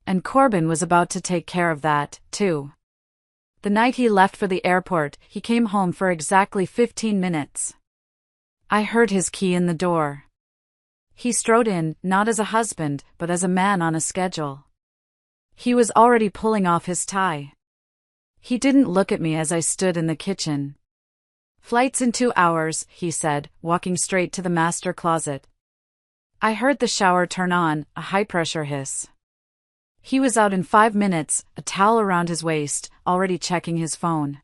And Corbin was about to take care of that, too. The night he left for the airport, he came home for exactly 15 minutes. I heard his key in the door. He strode in, not as a husband, but as a man on a schedule. He was already pulling off his tie. He didn't look at me as I stood in the kitchen. Flight's in 2 hours, he said, walking straight to the master closet. I heard the shower turn on, a high-pressure hiss. He was out in 5 minutes, a towel around his waist, already checking his phone.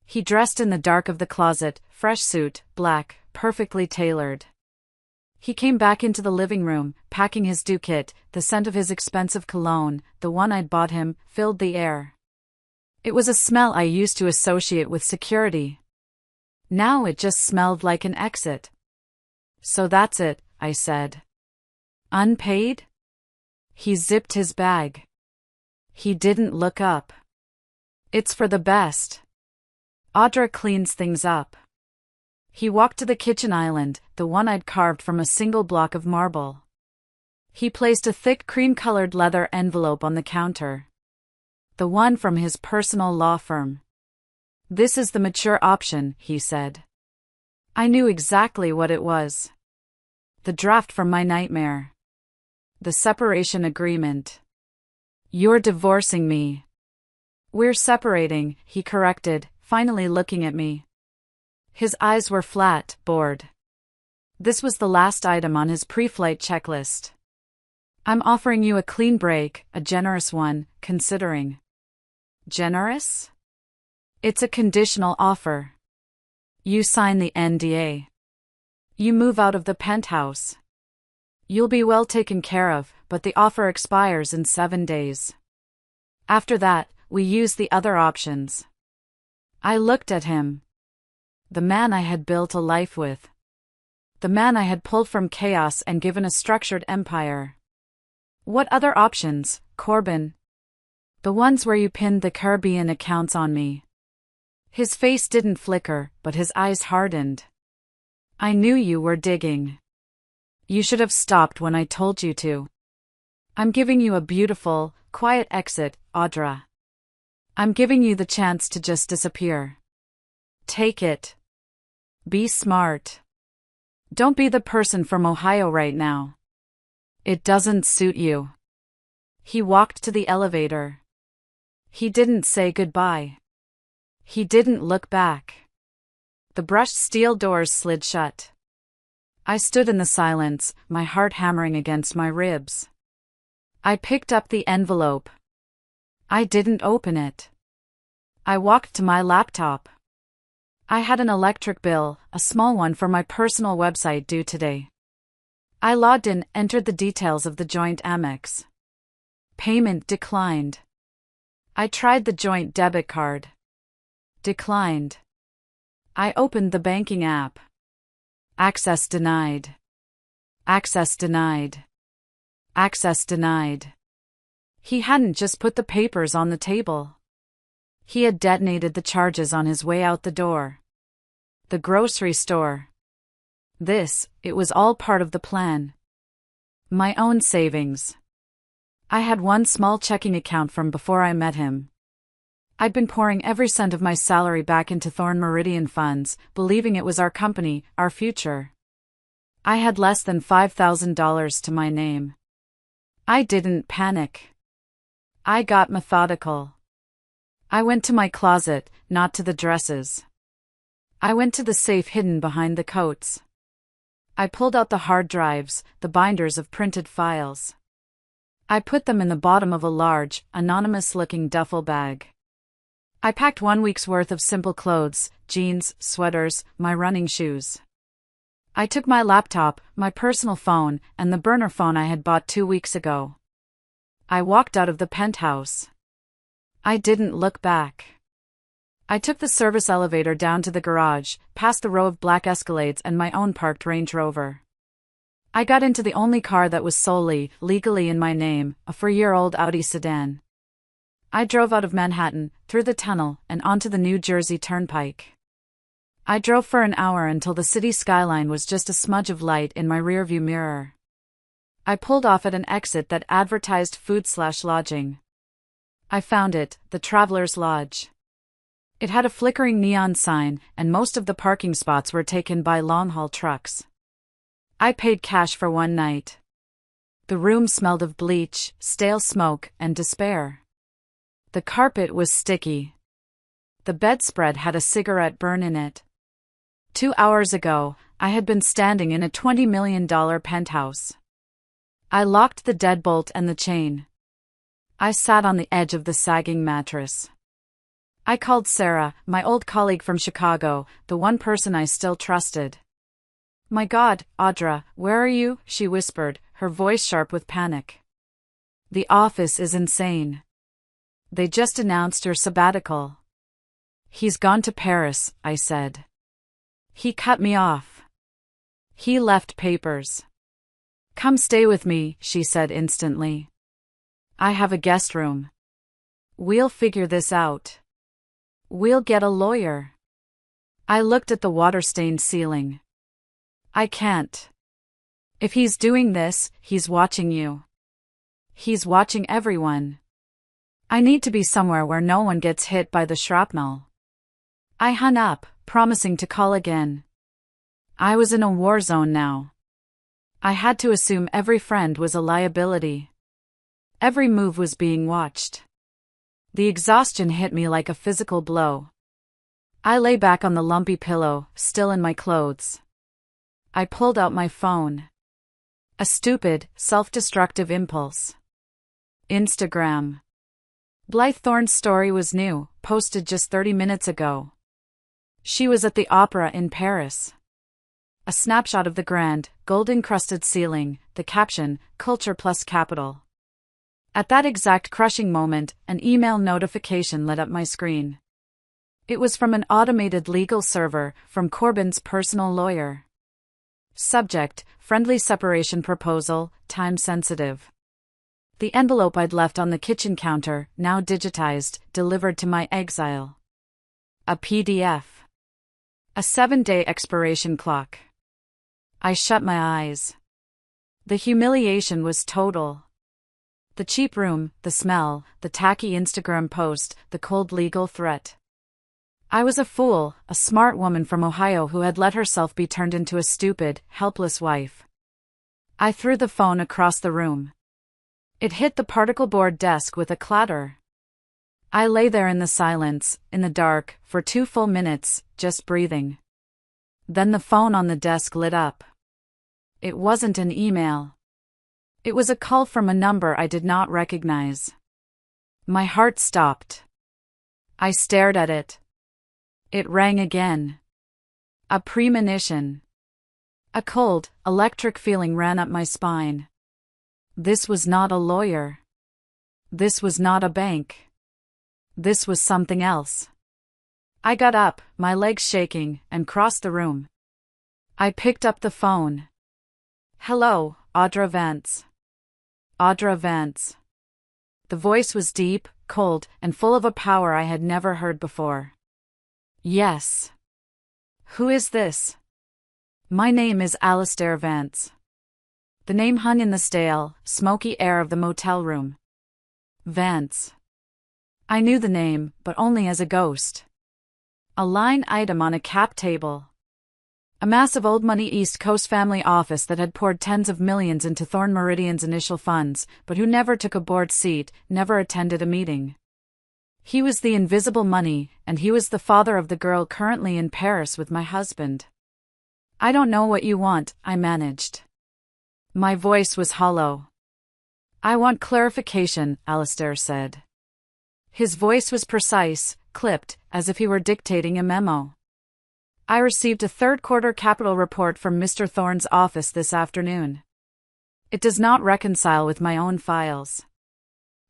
He dressed in the dark of the closet, fresh suit, black, perfectly tailored. He came back into the living room, packing his do kit. The scent of his expensive cologne, the one I'd bought him, filled the air. It was a smell I used to associate with security. Now it just smelled like an exit. So that's it, I said. Unpaid? He zipped his bag. He didn't look up. It's for the best. Audra cleans things up. He walked to the kitchen island, the one I'd carved from a single block of marble. He placed a thick cream-colored leather envelope on the counter. The one from his personal law firm. This is the mature option, he said. I knew exactly what it was. The draft from my nightmare. The separation agreement. You're divorcing me. We're separating, he corrected, finally looking at me. His eyes were flat, bored. This was the last item on his pre-flight checklist. I'm offering you a clean break, a generous one, considering. Generous? It's a conditional offer. You sign the NDA. You move out of the penthouse. You'll be well taken care of, but the offer expires in 7 days. After that, we use the other options. I looked at him. The man I had built a life with. The man I had pulled from chaos and given a structured empire. What other options, Corbin? The ones where you pinned the Caribbean accounts on me. His face didn't flicker, but his eyes hardened. I knew you were digging. You should have stopped when I told you to. I'm giving you a beautiful, quiet exit, Audra. I'm giving you the chance to just disappear. Take it. Be smart. Don't be the person from Ohio right now. It doesn't suit you. He walked to the elevator. He didn't say goodbye. He didn't look back. The brushed steel doors slid shut. I stood in the silence, my heart hammering against my ribs. I picked up the envelope. I didn't open it. I walked to my laptop. I had an electric bill, a small one for my personal website due today. I logged in, entered the details of the joint Amex. Payment declined. I tried the joint debit card. Declined. I opened the banking app. Access denied. Access denied. Access denied. He hadn't just put the papers on the table. He had detonated the charges on his way out the door. The grocery store. It was all part of the plan. My own savings. I had one small checking account from before I met him. I'd been pouring every cent of my salary back into Thorn Meridian funds, believing it was our company, our future. I had less than $5,000 to my name. I didn't panic. I got methodical. I went to my closet, not to the dresses. I went to the safe hidden behind the coats. I pulled out the hard drives, the binders of printed files. I put them in the bottom of a large, anonymous-looking duffel bag. I packed 1 week's worth of simple clothes, jeans, sweaters, my running shoes. I took my laptop, my personal phone, and the burner phone I had bought 2 weeks ago. I walked out of the penthouse. I didn't look back. I took the service elevator down to the garage, past the row of black Escalades and my own parked Range Rover. I got into the only car that was solely, legally in my name, a 4-year-old Audi sedan. I drove out of Manhattan, through the tunnel, and onto the New Jersey Turnpike. I drove for an hour until the city skyline was just a smudge of light in my rearview mirror. I pulled off at an exit that advertised food/lodging. I found it, the Traveler's Lodge. It had a flickering neon sign, and most of the parking spots were taken by long-haul trucks. I paid cash for 1 night. The room smelled of bleach, stale smoke, and despair. The carpet was sticky. The bedspread had a cigarette burn in it. 2 hours ago, I had been standing in a $20 million penthouse. I locked the deadbolt and the chain. I sat on the edge of the sagging mattress. I called Sarah, my old colleague from Chicago, the one person I still trusted. "My God, Audra, where are you?" she whispered, her voice sharp with panic. "The office is insane. They just announced your sabbatical." "He's gone to Paris," I said. He cut me off. He left papers. Come stay with me, she said instantly. I have a guest room. We'll figure this out. We'll get a lawyer. I looked at the water-stained ceiling. I can't. If he's doing this, he's watching you. He's watching everyone. I need to be somewhere where no one gets hit by the shrapnel. I hung up, promising to call again. I was in a war zone now. I had to assume every friend was a liability. Every move was being watched. The exhaustion hit me like a physical blow. I lay back on the lumpy pillow, still in my clothes. I pulled out my phone. A stupid, self-destructive impulse. Instagram. Blythe Thorne's story was new, posted just 30 minutes ago. She was at the opera in Paris. A snapshot of the grand, gold-encrusted ceiling, the caption, Culture plus Capital. At that exact crushing moment, an email notification lit up my screen. It was from an automated legal server, from Corbyn's personal lawyer. Subject, friendly separation proposal, time sensitive. The envelope I'd left on the kitchen counter, now digitized, delivered to my exile. A PDF. A 7-day expiration clock. I shut my eyes. The humiliation was total. The cheap room, the smell, the tacky Instagram post, the cold legal threat. I was a fool, a smart woman from Ohio who had let herself be turned into a stupid, helpless wife. I threw the phone across the room. It hit the particle board desk with a clatter. I lay there in the silence, in the dark, for 2 full minutes, just breathing. Then the phone on the desk lit up. It wasn't an email. It was a call from a number I did not recognize. My heart stopped. I stared at it. It rang again. A premonition. A cold, electric feeling ran up my spine. This was not a lawyer. This was not a bank. This was something else. I got up, my legs shaking, and crossed the room. I picked up the phone. Hello, Audra Vance. Audra Vance. The voice was deep, cold, and full of a power I had never heard before. Yes. Who is this? My name is Alistair Vance. The name hung in the stale, smoky air of the motel room. Vance. I knew the name, but only as a ghost. A line item on a cap table. A massive old money East Coast family office that had poured tens of millions into Thorne Meridian's initial funds, but who never took a board seat, never attended a meeting. He was the invisible money, and he was the father of the girl currently in Paris with my husband. I don't know what you want, I managed. My voice was hollow. I want clarification, Alistair said. His voice was precise, clipped, as if he were dictating a memo. I received a third-quarter capital report from Mr. Thorne's office this afternoon. It does not reconcile with my own files.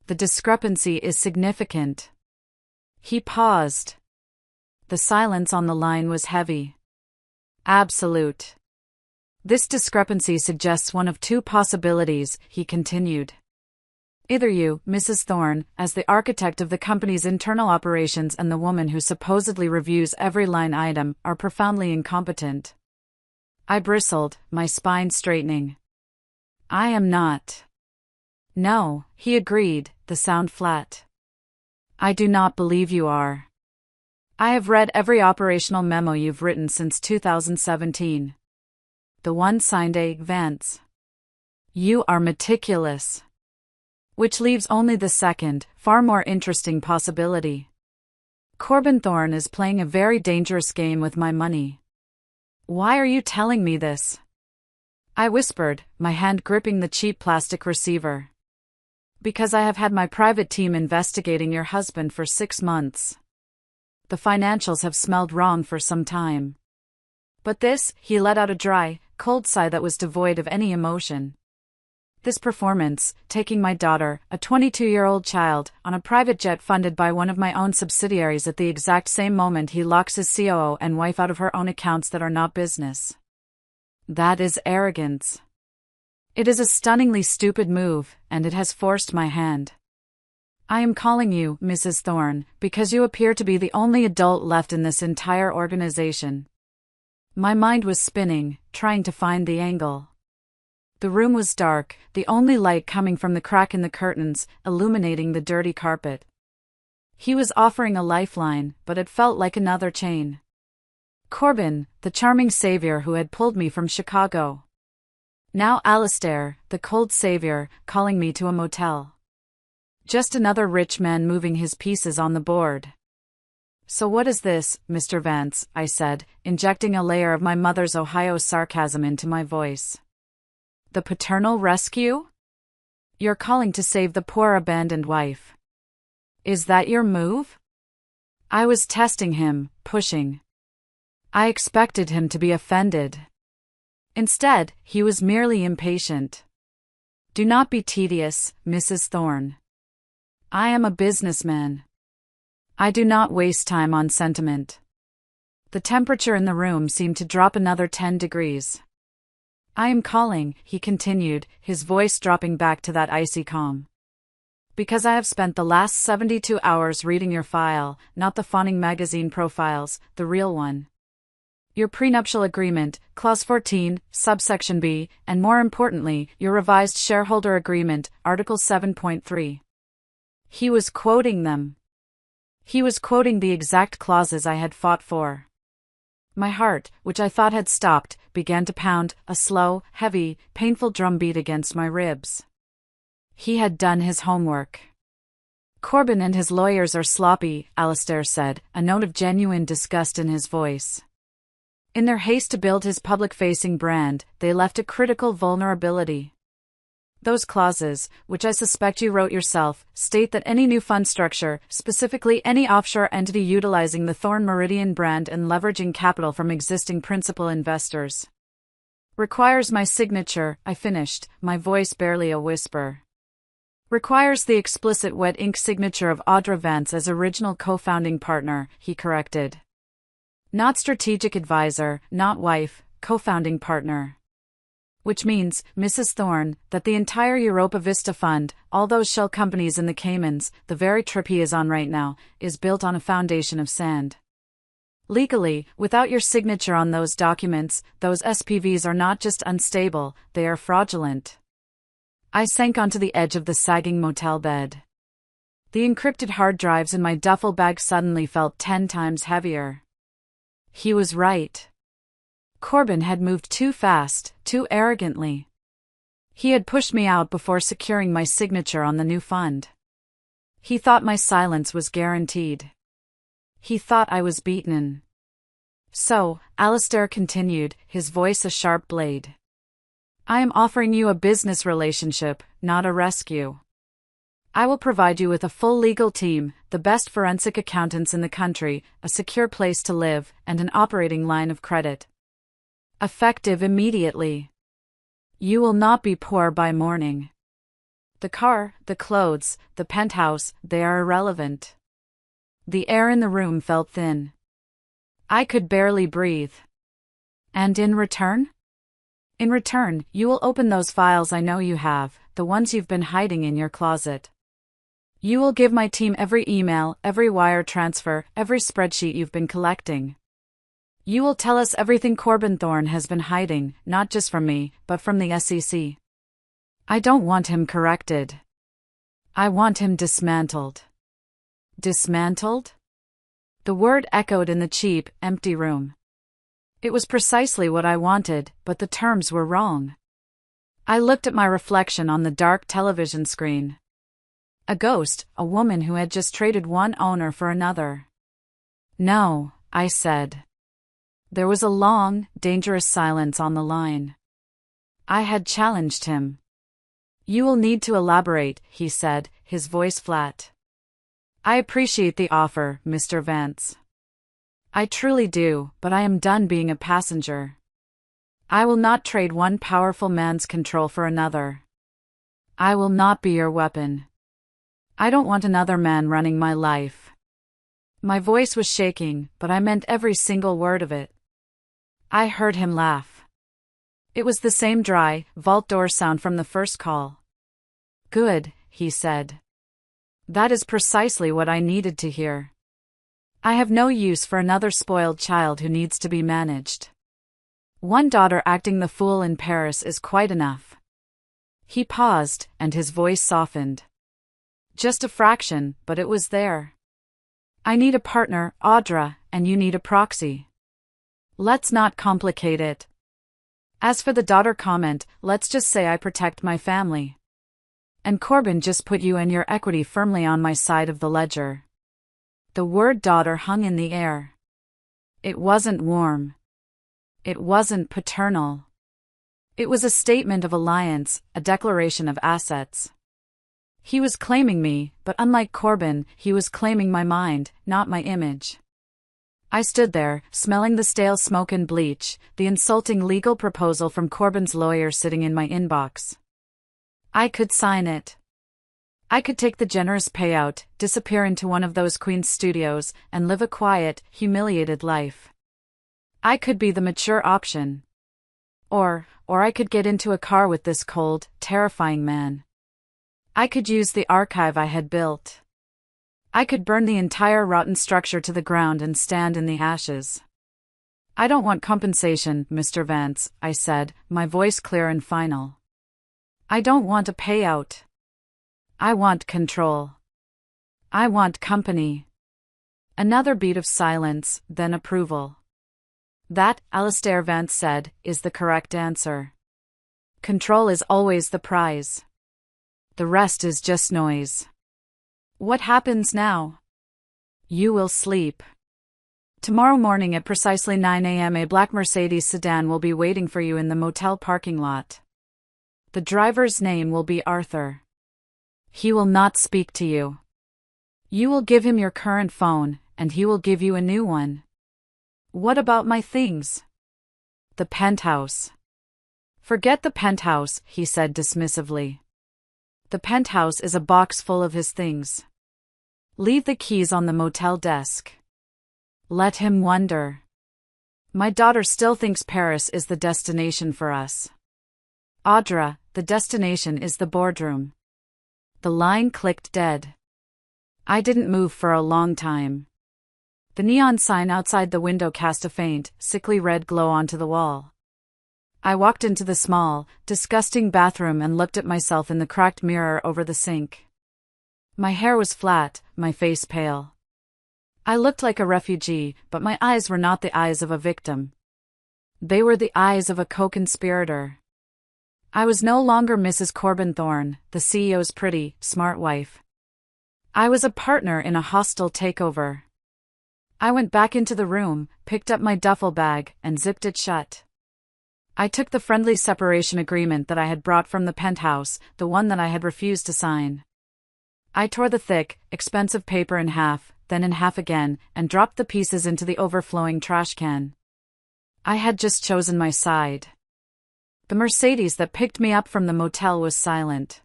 The discrepancy is significant. He paused. The silence on the line was heavy. Absolute. This discrepancy suggests one of 2 possibilities, he continued. Either you, Mrs. Thorne, as the architect of the company's internal operations and the woman who supposedly reviews every line item, are profoundly incompetent. I bristled, my spine straightening. I am not. No, he agreed, the sound flat. I do not believe you are. I have read every operational memo you've written since 2017. The one signed A. Vance. You are meticulous. Which leaves only the second, far more interesting possibility. Corbyn Thorne is playing a very dangerous game with my money. Why are you telling me this? I whispered, my hand gripping the cheap plastic receiver. Because I have had my private team investigating your husband for 6 months. The financials have smelled wrong for some time. But this, he let out a dry, cold sigh that was devoid of any emotion. This performance, taking my daughter, a 22-year-old child, on a private jet funded by one of my own subsidiaries at the exact same moment he locks his COO and wife out of her own accounts that are not business. That is arrogance. It is a stunningly stupid move, and it has forced my hand. I am calling you, Mrs. Thorne, because you appear to be the only adult left in this entire organization. My mind was spinning, trying to find the angle. The room was dark, the only light coming from the crack in the curtains, illuminating the dirty carpet. He was offering a lifeline, but it felt like another chain. Corbin, the charming savior who had pulled me from Chicago. Now Alistair, the cold savior, calling me to a motel. Just another rich man moving his pieces on the board. So what is this, Mr. Vance? I said, injecting a layer of my mother's Ohio sarcasm into my voice. The paternal rescue? You're calling to save the poor abandoned wife. Is that your move? I was testing him, pushing. I expected him to be offended. Instead, he was merely impatient. Do not be tedious, Mrs. Thorne. I am a businessman. I do not waste time on sentiment. The temperature in the room seemed to drop another 10 degrees. I am calling, he continued, his voice dropping back to that icy calm. Because I have spent the last 72 hours reading your file, not the fawning magazine profiles, the real one. Your prenuptial agreement, Clause 14, subsection B, and more importantly, your revised shareholder agreement, Article 7.3. He was quoting them. He was quoting the exact clauses I had fought for. My heart, which I thought had stopped, began to pound, a slow, heavy, painful drumbeat against my ribs. He had done his homework. Corbin and his lawyers are sloppy, Alistair said, a note of genuine disgust in his voice. In their haste to build his public-facing brand, they left a critical vulnerability. Those clauses, which I suspect you wrote yourself, state that any new fund structure, specifically any offshore entity utilizing the Thorne Meridian brand and leveraging capital from existing principal investors, requires my signature, I finished, my voice barely a whisper. Requires the explicit wet ink signature of Audra Vance as original co-founding partner, he corrected. Not strategic advisor, not wife, co-founding partner. Which means, Mrs. Thorne, that the entire Europa Vista Fund, all those shell companies in the Caymans, the very trip he is on right now, is built on a foundation of sand. Legally, without your signature on those documents, those SPVs are not just unstable, they are fraudulent. I sank onto the edge of the sagging motel bed. The encrypted hard drives in my duffel bag suddenly felt 10 times heavier. He was right. Corbin had moved too fast, too arrogantly. He had pushed me out before securing my signature on the new fund. He thought my silence was guaranteed. He thought I was beaten. So, Alistair continued, his voice a sharp blade. I am offering you a business relationship, not a rescue. I will provide you with a full legal team, the best forensic accountants in the country, a secure place to live, and an operating line of credit. Effective immediately. You will not be poor by morning. The car, the clothes, the penthouse, they are irrelevant. The air in the room felt thin. I could barely breathe. And in return? In return, you will open those files I know you have, the ones you've been hiding in your closet. You will give my team every email, every wire transfer, every spreadsheet you've been collecting. You will tell us everything Corbin Thorne has been hiding, not just from me, but from the SEC. I don't want him corrected. I want him dismantled. Dismantled? The word echoed in the cheap, empty room. It was precisely what I wanted, but the terms were wrong. I looked at my reflection on the dark television screen. A ghost, a woman who had just traded one owner for another. No, I said. There was a long, dangerous silence on the line. I had challenged him. You will need to elaborate, he said, his voice flat. I appreciate the offer, Mr. Vance. I truly do, but I am done being a passenger. I will not trade one powerful man's control for another. I will not be your weapon. I don't want another man running my life. My voice was shaking, but I meant every single word of it. I heard him laugh. It was the same dry, vault door sound from the first call. "Good," he said. "That is precisely what I needed to hear. I have no use for another spoiled child who needs to be managed. One daughter acting the fool in Paris is quite enough." He paused, and his voice softened. "Just a fraction, but it was there. I need a partner, Audra, and you need a proxy. Let's not complicate it. As for the daughter comment, let's just say I protect my family. And Corbin just put you and your equity firmly on my side of the ledger." The word daughter hung in the air. It wasn't warm. It wasn't paternal. It was a statement of alliance, a declaration of assets. He was claiming me, but unlike Corbin, he was claiming my mind, not my image. I stood there, smelling the stale smoke and bleach, the insulting legal proposal from Corbin's lawyer sitting in my inbox. I could sign it. I could take the generous payout, disappear into one of those Queen's studios, and live a quiet, humiliated life. I could be the mature option. Or I could get into a car with this cold, terrifying man. I could use the archive I had built. I could burn the entire rotten structure to the ground and stand in the ashes. "I don't want compensation, Mr. Vance," I said, my voice clear and final. "I don't want a payout. I want control. I want company." Another beat of silence, then approval. "That," Alistair Vance said, "is the correct answer. Control is always the prize. The rest is just noise." "What happens now?" "You will sleep. Tomorrow morning at precisely 9 a.m. a black Mercedes sedan will be waiting for you in the motel parking lot. The driver's name will be Arthur. He will not speak to you. You will give him your current phone, and he will give you a new one." "What about my things?" "The penthouse." "Forget the penthouse," he said dismissively. "The penthouse is a box full of his things. Leave the keys on the motel desk. Let him wonder. My daughter still thinks Paris is the destination for us. Audra, the destination is the boardroom." The line clicked dead. I didn't move for a long time. The neon sign outside the window cast a faint, sickly red glow onto the wall. I walked into the small, disgusting bathroom and looked at myself in the cracked mirror over the sink. My hair was flat, my face pale. I looked like a refugee, but my eyes were not the eyes of a victim. They were the eyes of a co-conspirator. I was no longer Mrs. Corbin Thorne, the CEO's pretty, smart wife. I was a partner in a hostile takeover. I went back into the room, picked up my duffel bag, and zipped it shut. I took the friendly separation agreement that I had brought from the penthouse, the one that I had refused to sign. I tore the thick, expensive paper in half, then in half again, and dropped the pieces into the overflowing trash can. I had just chosen my side. The Mercedes that picked me up from the motel was silent.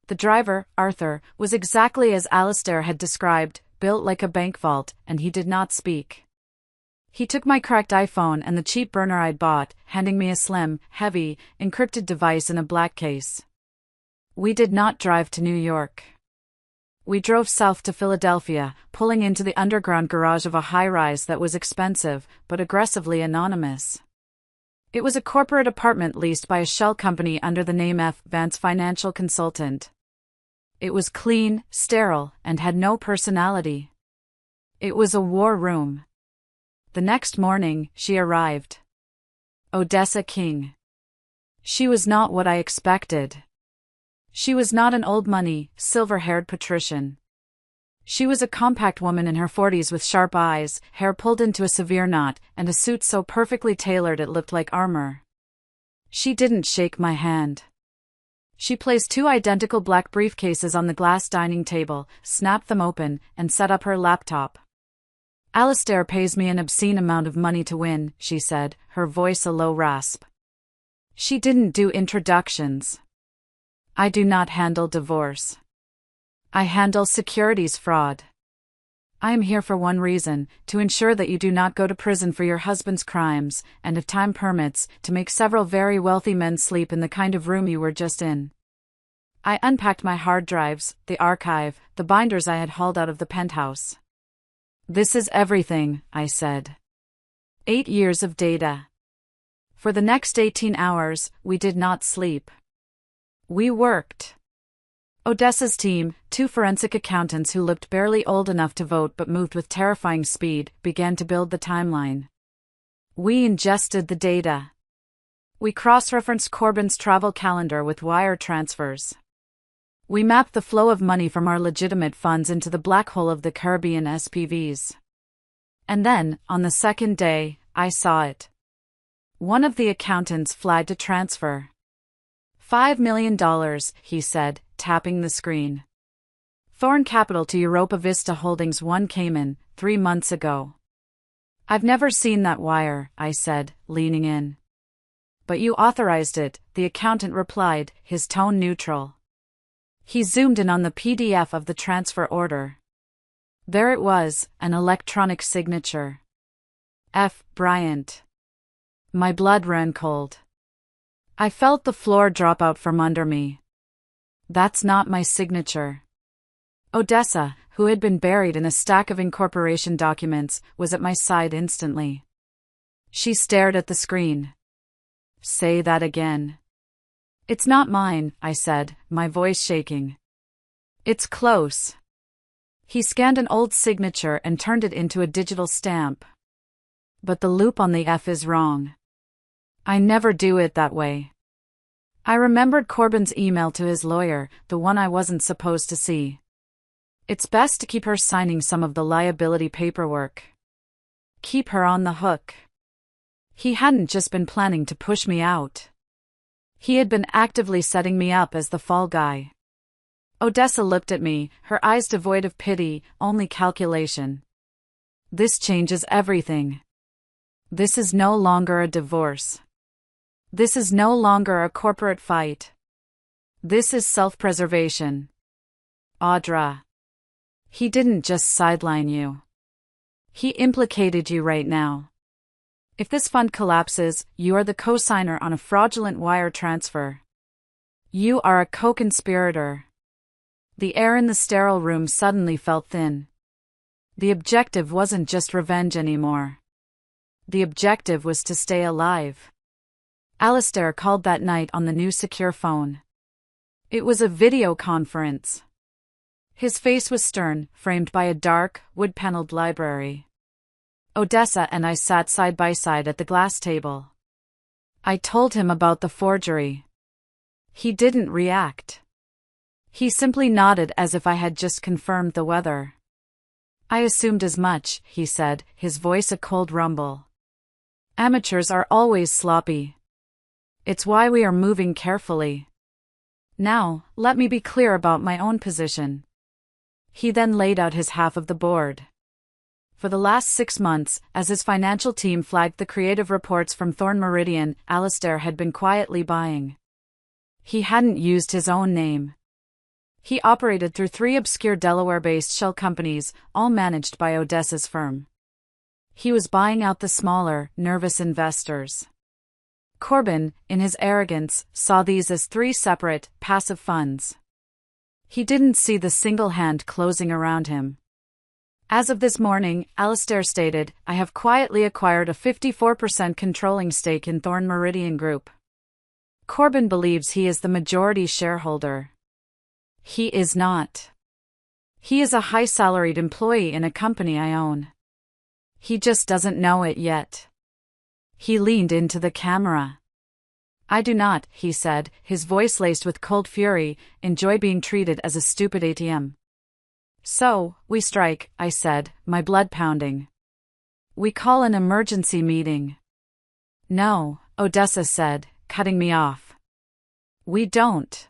The driver, Arthur, was exactly as Alistair had described, built like a bank vault, and he did not speak. He took my cracked iPhone and the cheap burner I'd bought, handing me a slim, heavy, encrypted device in a black case. We did not drive to New York. We drove south to Philadelphia, pulling into the underground garage of a high-rise that was expensive, but aggressively anonymous. It was a corporate apartment leased by a shell company under the name F. Vance Financial Consultant. It was clean, sterile, and had no personality. It was a war room. The next morning, she arrived. Odessa King. She was not what I expected. She was not an old-money, silver-haired patrician. She was a compact woman in her 40s with sharp eyes, hair pulled into a severe knot, and a suit so perfectly tailored it looked like armor. She didn't shake my hand. She placed 2 identical black briefcases on the glass dining table, snapped them open, and set up her laptop. "Alistair pays me an obscene amount of money to win," she said, her voice a low rasp. She didn't do introductions. "I do not handle divorce. I handle securities fraud." I am here for one reason, to ensure that you do not go to prison for your husband's crimes, and if time permits, to make several very wealthy men sleep in the kind of room you were just in. I unpacked my hard drives, the archive, the binders I had hauled out of the penthouse. This is everything, I said. 8 years of data. For the next 18 hours, we did not sleep. We worked. Odessa's team, 2 forensic accountants who looked barely old enough to vote but moved with terrifying speed, began to build the timeline. We ingested the data. We cross-referenced Corbin's travel calendar with wire transfers. We mapped the flow of money from our legitimate funds into the black hole of the Caribbean SPVs. And then, on the second day, I saw it. One of the accountants flagged a transfer. $5 million, he said, tapping the screen. Thorn Capital to Europa Vista Holdings 1 Cayman, 3 months ago. I've never seen that wire, I said, leaning in. But you authorized it, the accountant replied, his tone neutral. He zoomed in on the PDF of the transfer order. There it was, an electronic signature. F. Bryant. My blood ran cold. I felt the floor drop out from under me. That's not my signature. Odessa, who had been buried in a stack of incorporation documents, was at my side instantly. She stared at the screen. Say that again. It's not mine, I said, my voice shaking. It's close. He scanned an old signature and turned it into a digital stamp. But the loop on the F is wrong. I never do it that way. I remembered Corbin's email to his lawyer, the one I wasn't supposed to see. It's best to keep her signing some of the liability paperwork. Keep her on the hook. He hadn't just been planning to push me out. He had been actively setting me up as the fall guy. Odessa looked at me, her eyes devoid of pity, only calculation. This changes everything. This is no longer a divorce. This is no longer a corporate fight. This is self-preservation. Audra. He didn't just sideline you. He implicated you right now. If this fund collapses, you are the co-signer on a fraudulent wire transfer. You are a co-conspirator. The air in the sterile room suddenly felt thin. The objective wasn't just revenge anymore. The objective was to stay alive. Alistair called that night on the new secure phone. It was a video conference. His face was stern, framed by a dark, wood-paneled library. Odessa and I sat side by side at the glass table. I told him about the forgery. He didn't react. He simply nodded as if I had just confirmed the weather. I assumed as much, he said, his voice a cold rumble. Amateurs are always sloppy. It's why we are moving carefully. Now, let me be clear about my own position. He then laid out his half of the board. For the last 6 months, as his financial team flagged the creative reports from Thorn Meridian, Alistair had been quietly buying. He hadn't used his own name. He operated through 3 obscure Delaware-based shell companies, all managed by Odessa's firm. He was buying out the smaller, nervous investors. Corbin, in his arrogance, saw these as 3 separate, passive funds. He didn't see the single hand closing around him. As of this morning, Alistair stated, I have quietly acquired a 54% controlling stake in Thorn Meridian Group. Corbin believes he is the majority shareholder. He is not. He is a high-salaried employee in a company I own. He just doesn't know it yet. He leaned into the camera. I do not, he said, his voice laced with cold fury, enjoy being treated as a stupid ATM. So, we strike, I said, my blood pounding. We call an emergency meeting. No, Odessa said, cutting me off. We don't.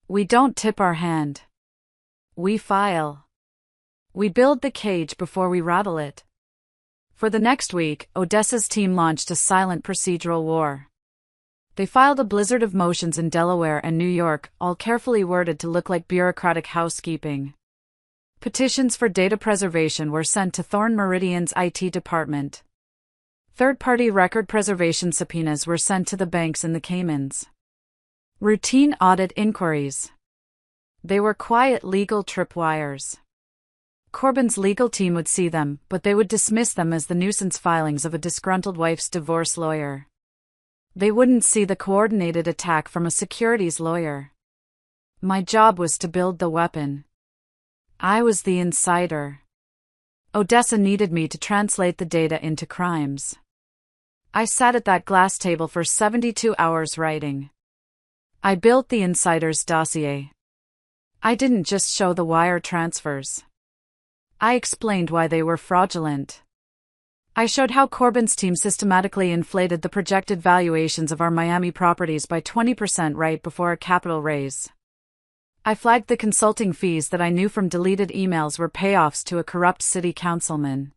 We don't tip our hand. We file. We build the cage before we rattle it. For the next week, Odessa's team launched a silent procedural war. They filed a blizzard of motions in Delaware and New York, all carefully worded to look like bureaucratic housekeeping. Petitions for data preservation were sent to Thorn Meridian's IT department. Third-party record preservation subpoenas were sent to the banks in the Caymans. Routine audit inquiries. They were quiet legal tripwires. Corbyn's legal team would see them, but they would dismiss them as the nuisance filings of a disgruntled wife's divorce lawyer. They wouldn't see the coordinated attack from a securities lawyer. My job was to build the weapon. I was the insider. Odessa needed me to translate the data into crimes. I sat at that glass table for 72 hours writing. I built the insider's dossier. I didn't just show the wire transfers. I explained why they were fraudulent. I showed how Corbyn's team systematically inflated the projected valuations of our Miami properties by 20% right before a capital raise. I flagged the consulting fees that I knew from deleted emails were payoffs to a corrupt city councilman.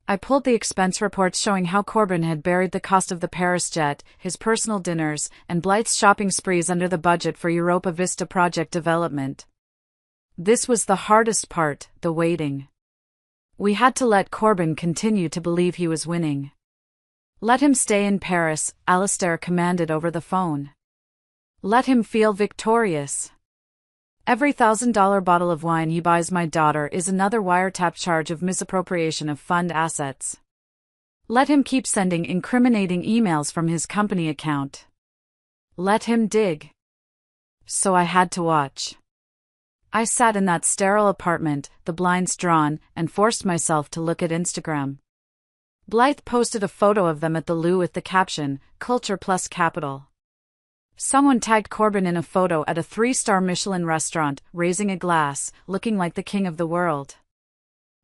I pulled the expense reports showing how Corbyn had buried the cost of the Paris jet, his personal dinners, and Blythe's shopping sprees under the budget for Europa Vista project development. This was the hardest part, the waiting. We had to let Corbyn continue to believe he was winning. Let him stay in Paris, Alastair commanded over the phone. Let him feel victorious. Every $1,000 bottle of wine he buys my daughter is another wiretap charge of misappropriation of fund assets. Let him keep sending incriminating emails from his company account. Let him dig. So I had to watch. I sat in that sterile apartment, the blinds drawn, and forced myself to look at Instagram. Blythe posted a photo of them at the loo with the caption, "Culture plus Capital." Someone tagged Corbyn in a photo at a 3-star Michelin restaurant, raising a glass, looking like the king of the world.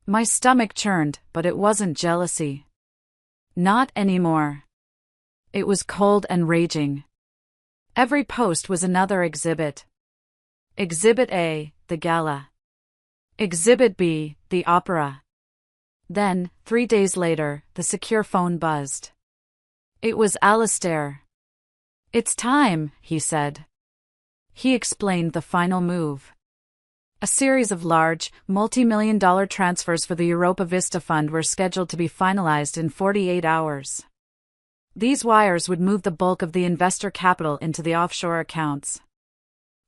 My stomach churned, but it wasn't jealousy. Not anymore. It was cold and raging. Every post was another exhibit. Exhibit A, the gala. Exhibit B, the opera. Then, 3 days later, the secure phone buzzed. It was Alastair. "It's time," he said. He explained the final move. A series of large, multi-million-dollar transfers for the Europa Vista Fund were scheduled to be finalized in 48 hours. These wires would move the bulk of the investor capital into the offshore accounts.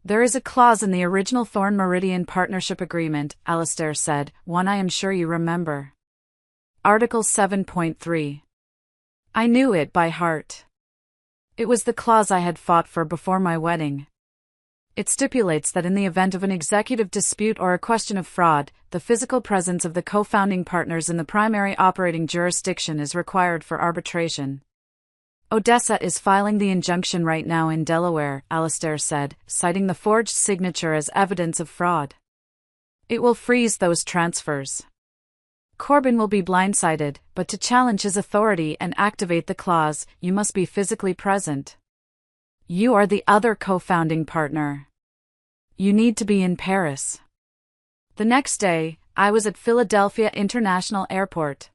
"There is a clause in the original Thorn Meridian Partnership Agreement," Alastair said, "one I am sure you remember. Article 7.3. I knew it by heart. It was the clause I had fought for before my wedding. It stipulates that in the event of an executive dispute or a question of fraud, the physical presence of the co-founding partners in the primary operating jurisdiction is required for arbitration. Odessa is filing the injunction right now in Delaware, Alastair said, citing the forged signature as evidence of fraud. It will freeze those transfers. Corbyn will be blindsided, but to challenge his authority and activate the clause, you must be physically present. You are the other co-founding partner. You need to be in Paris. The next day, I was at Philadelphia International Airport.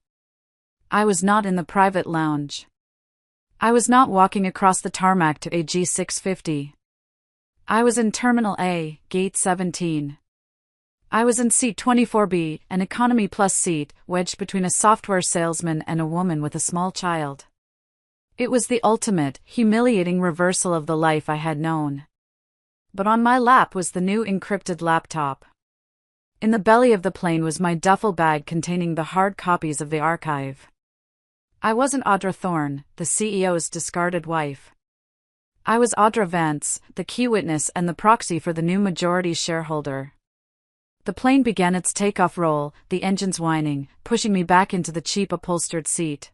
I was not in the private lounge. I was not walking across the tarmac to a G650. I was in Terminal A, Gate 17. I was in seat 24B, an economy plus seat, wedged between a software salesman and a woman with a small child. It was the ultimate, humiliating reversal of the life I had known. But on my lap was the new encrypted laptop. In the belly of the plane was my duffel bag containing the hard copies of the archive. I wasn't Audra Thorne, the CEO's discarded wife. I was Audra Vance, the key witness and the proxy for the new majority shareholder. The plane began its takeoff roll, the engines whining, pushing me back into the cheap upholstered seat.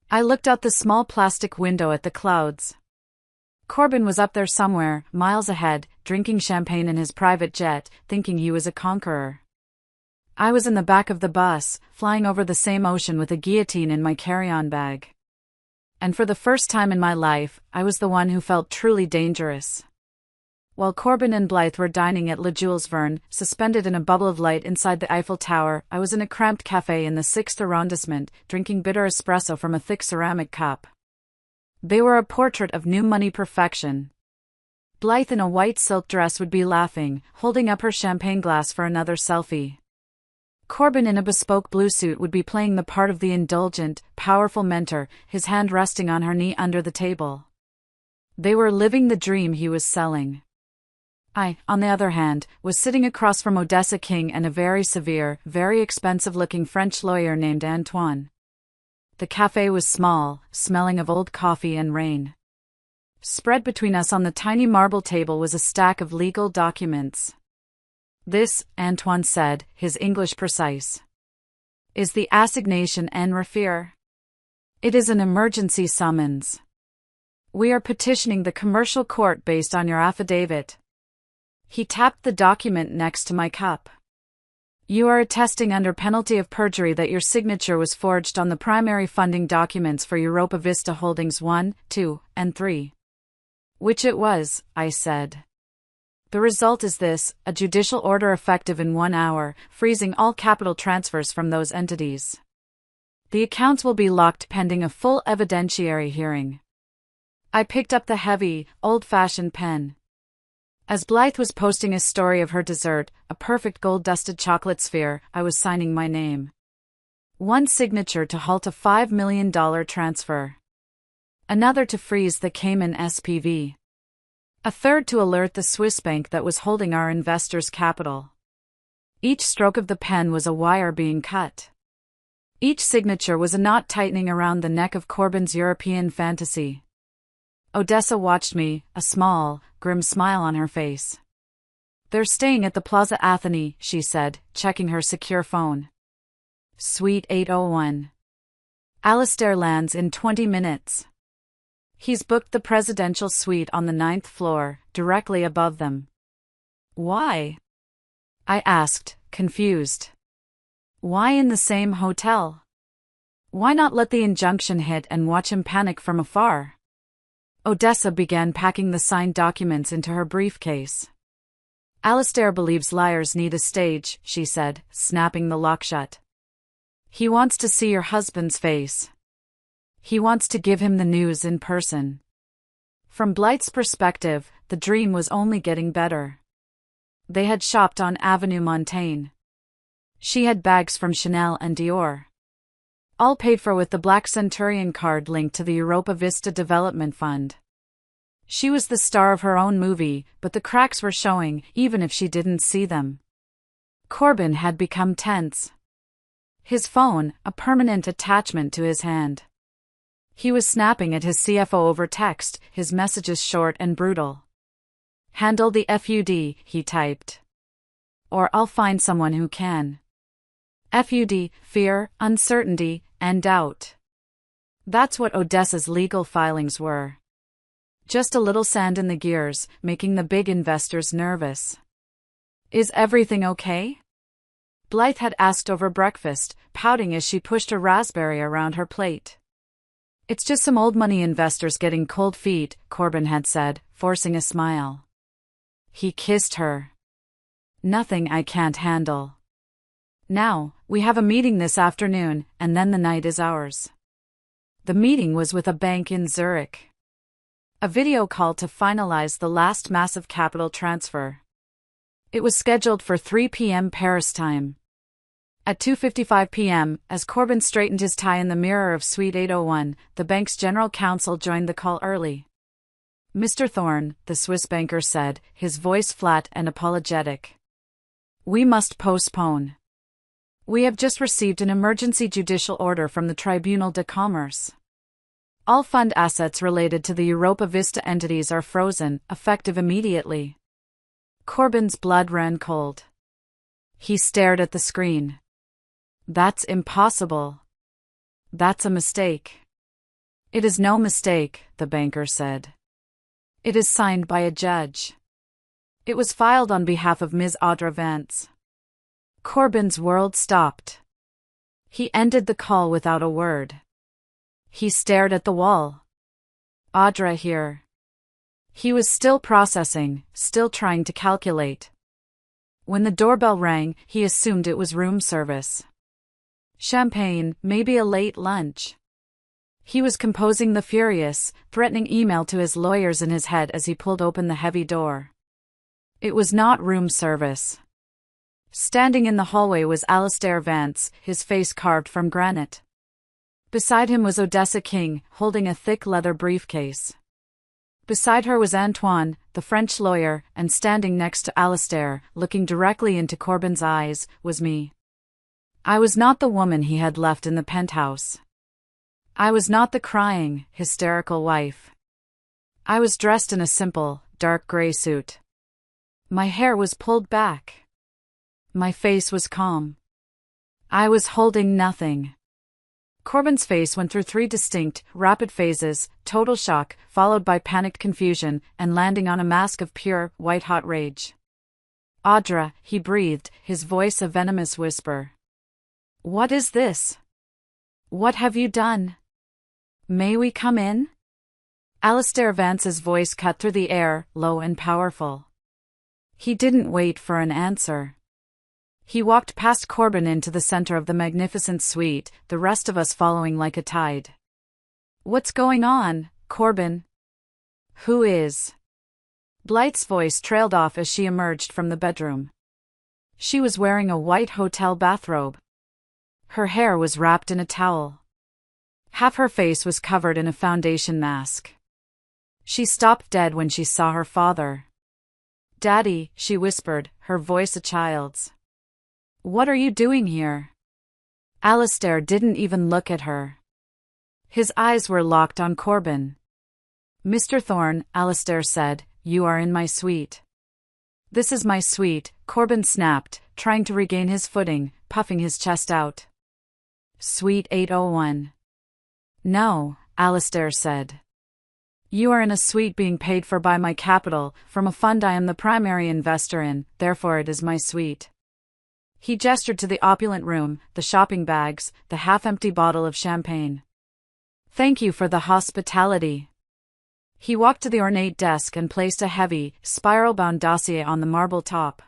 I looked out the small plastic window at the clouds. Corbyn was up there somewhere, miles ahead, drinking champagne in his private jet, thinking he was a conqueror. I was in the back of the bus, flying over the same ocean with a guillotine in my carry-on bag. And for the first time in my life, I was the one who felt truly dangerous. While Corbyn and Blythe were dining at Le Jules Verne, suspended in a bubble of light inside the Eiffel Tower, I was in a cramped café in the 6th arrondissement, drinking bitter espresso from a thick ceramic cup. They were a portrait of new money perfection. Blythe in a white silk dress would be laughing, holding up her champagne glass for another selfie. Corbin in a bespoke blue suit would be playing the part of the indulgent, powerful mentor, his hand resting on her knee under the table. They were living the dream he was selling. I, on the other hand, was sitting across from Odessa King and a very severe, very expensive-looking French lawyer named Antoine. The cafe was small, smelling of old coffee and rain. Spread between us on the tiny marble table was a stack of legal documents. "This," Antoine said, his English precise, "is the assignation en raffière. It is an emergency summons. We are petitioning the commercial court based on your affidavit." He tapped the document next to my cup. "You are attesting under penalty of perjury that your signature was forged on the primary funding documents for Europa Vista Holdings 1, 2, and 3. "Which it was," I said. "The result is this, a judicial order effective in 1 hour, freezing all capital transfers from those entities. The accounts will be locked pending a full evidentiary hearing." I picked up the heavy, old-fashioned pen. As Blythe was posting a story of her dessert, a perfect gold-dusted chocolate sphere, I was signing my name. One signature to halt a $5 million transfer. Another to freeze the Cayman SPV. A third to alert the Swiss bank that was holding our investors' capital. Each stroke of the pen was a wire being cut. Each signature was a knot tightening around the neck of Corbin's European fantasy. Odessa watched me, a small, grim smile on her face. "They're staying at the Plaza Athénée," she said, checking her secure phone. "Suite 801. Alistair lands in 20 minutes. He's booked the presidential suite on the 9th floor, directly above them." "Why?" I asked, confused. "Why in the same hotel? Why not let the injunction hit and watch him panic from afar?" Odessa began packing the signed documents into her briefcase. "Alistair believes liars need a stage," she said, snapping the lock shut. "He wants to see your husband's face. He wants to give him the news in person." From Blythe's perspective, the dream was only getting better. They had shopped on Avenue Montaigne. She had bags from Chanel and Dior. All paid for with the Black Centurion card linked to the Europa Vista Development Fund. She was the star of her own movie, but the cracks were showing, even if she didn't see them. Corbin had become tense. His phone, a permanent attachment to his hand. He was snapping at his CFO over text, his messages short and brutal. "Handle the FUD," he typed. "Or I'll find someone who can." FUD, fear, uncertainty, and doubt. That's what Odessa's legal filings were. Just a little sand in the gears, making the big investors nervous. "Is everything okay?" Blythe had asked over breakfast, pouting as she pushed a raspberry around her plate. "It's just some old money investors getting cold feet," Corbin had said, forcing a smile. He kissed her. "Nothing I can't handle. Now, we have a meeting this afternoon, and then the night is ours." The meeting was with a bank in Zurich. A video call to finalize the last massive capital transfer. It was scheduled for 3 p.m. Paris time. At 2:55 p.m., as Corbin straightened his tie in the mirror of Suite 801, the bank's general counsel joined the call early. "Mr. Thorne," the Swiss banker said, his voice flat and apologetic. "We must postpone. We have just received an emergency judicial order from the Tribunal de Commerce. All fund assets related to the Europa Vista entities are frozen, effective immediately." Corbin's blood ran cold. He stared at the screen. "That's impossible. That's a mistake." "It is no mistake," the banker said. "It is signed by a judge. It was filed on behalf of Ms. Audra Vance." Corbin's world stopped. He ended the call without a word. He stared at the wall. "Audra here." He was still processing, still trying to calculate. When the doorbell rang, he assumed it was room service. Champagne, maybe a late lunch. He was composing the furious, threatening email to his lawyers in his head as he pulled open the heavy door. It was not room service. Standing in the hallway was Alistair Vance, his face carved from granite. Beside him was Odessa King, holding a thick leather briefcase. Beside her was Antoine, the French lawyer, and standing next to Alistair, looking directly into Corbin's eyes, was me. I was not the woman he had left in the penthouse. I was not the crying, hysterical wife. I was dressed in a simple, dark gray suit. My hair was pulled back. My face was calm. I was holding nothing. Corbin's face went through 3 distinct, rapid phases: total shock, followed by panicked confusion, and landing on a mask of pure, white-hot rage. "Audra," he breathed, his voice a venomous whisper. "What is this? What have you done? May we come in?" Alistair Vance's voice cut through the air, low and powerful. He didn't wait for an answer. He walked past Corbin into the center of the magnificent suite, the rest of us following like a tide. "What's going on, Corbin?" "Who is?" Blythe's voice trailed off as she emerged from the bedroom. She was wearing a white hotel bathrobe. Her hair was wrapped in a towel. Half her face was covered in a foundation mask. She stopped dead when she saw her father. "Daddy," she whispered, her voice a child's. "What are you doing here?" Alistair didn't even look at her. His eyes were locked on Corbin. "Mr. Thorne," Alistair said, "you are in my suite." "This is my suite," Corbin snapped, trying to regain his footing, puffing his chest out. "Suite 801. "No," Alistair said. "You are in a suite being paid for by my capital, from a fund I am the primary investor in, therefore it is my suite." He gestured to the opulent room, the shopping bags, the half-empty bottle of champagne. "Thank you for the hospitality." He walked to the ornate desk and placed a heavy, spiral-bound dossier on the marble top.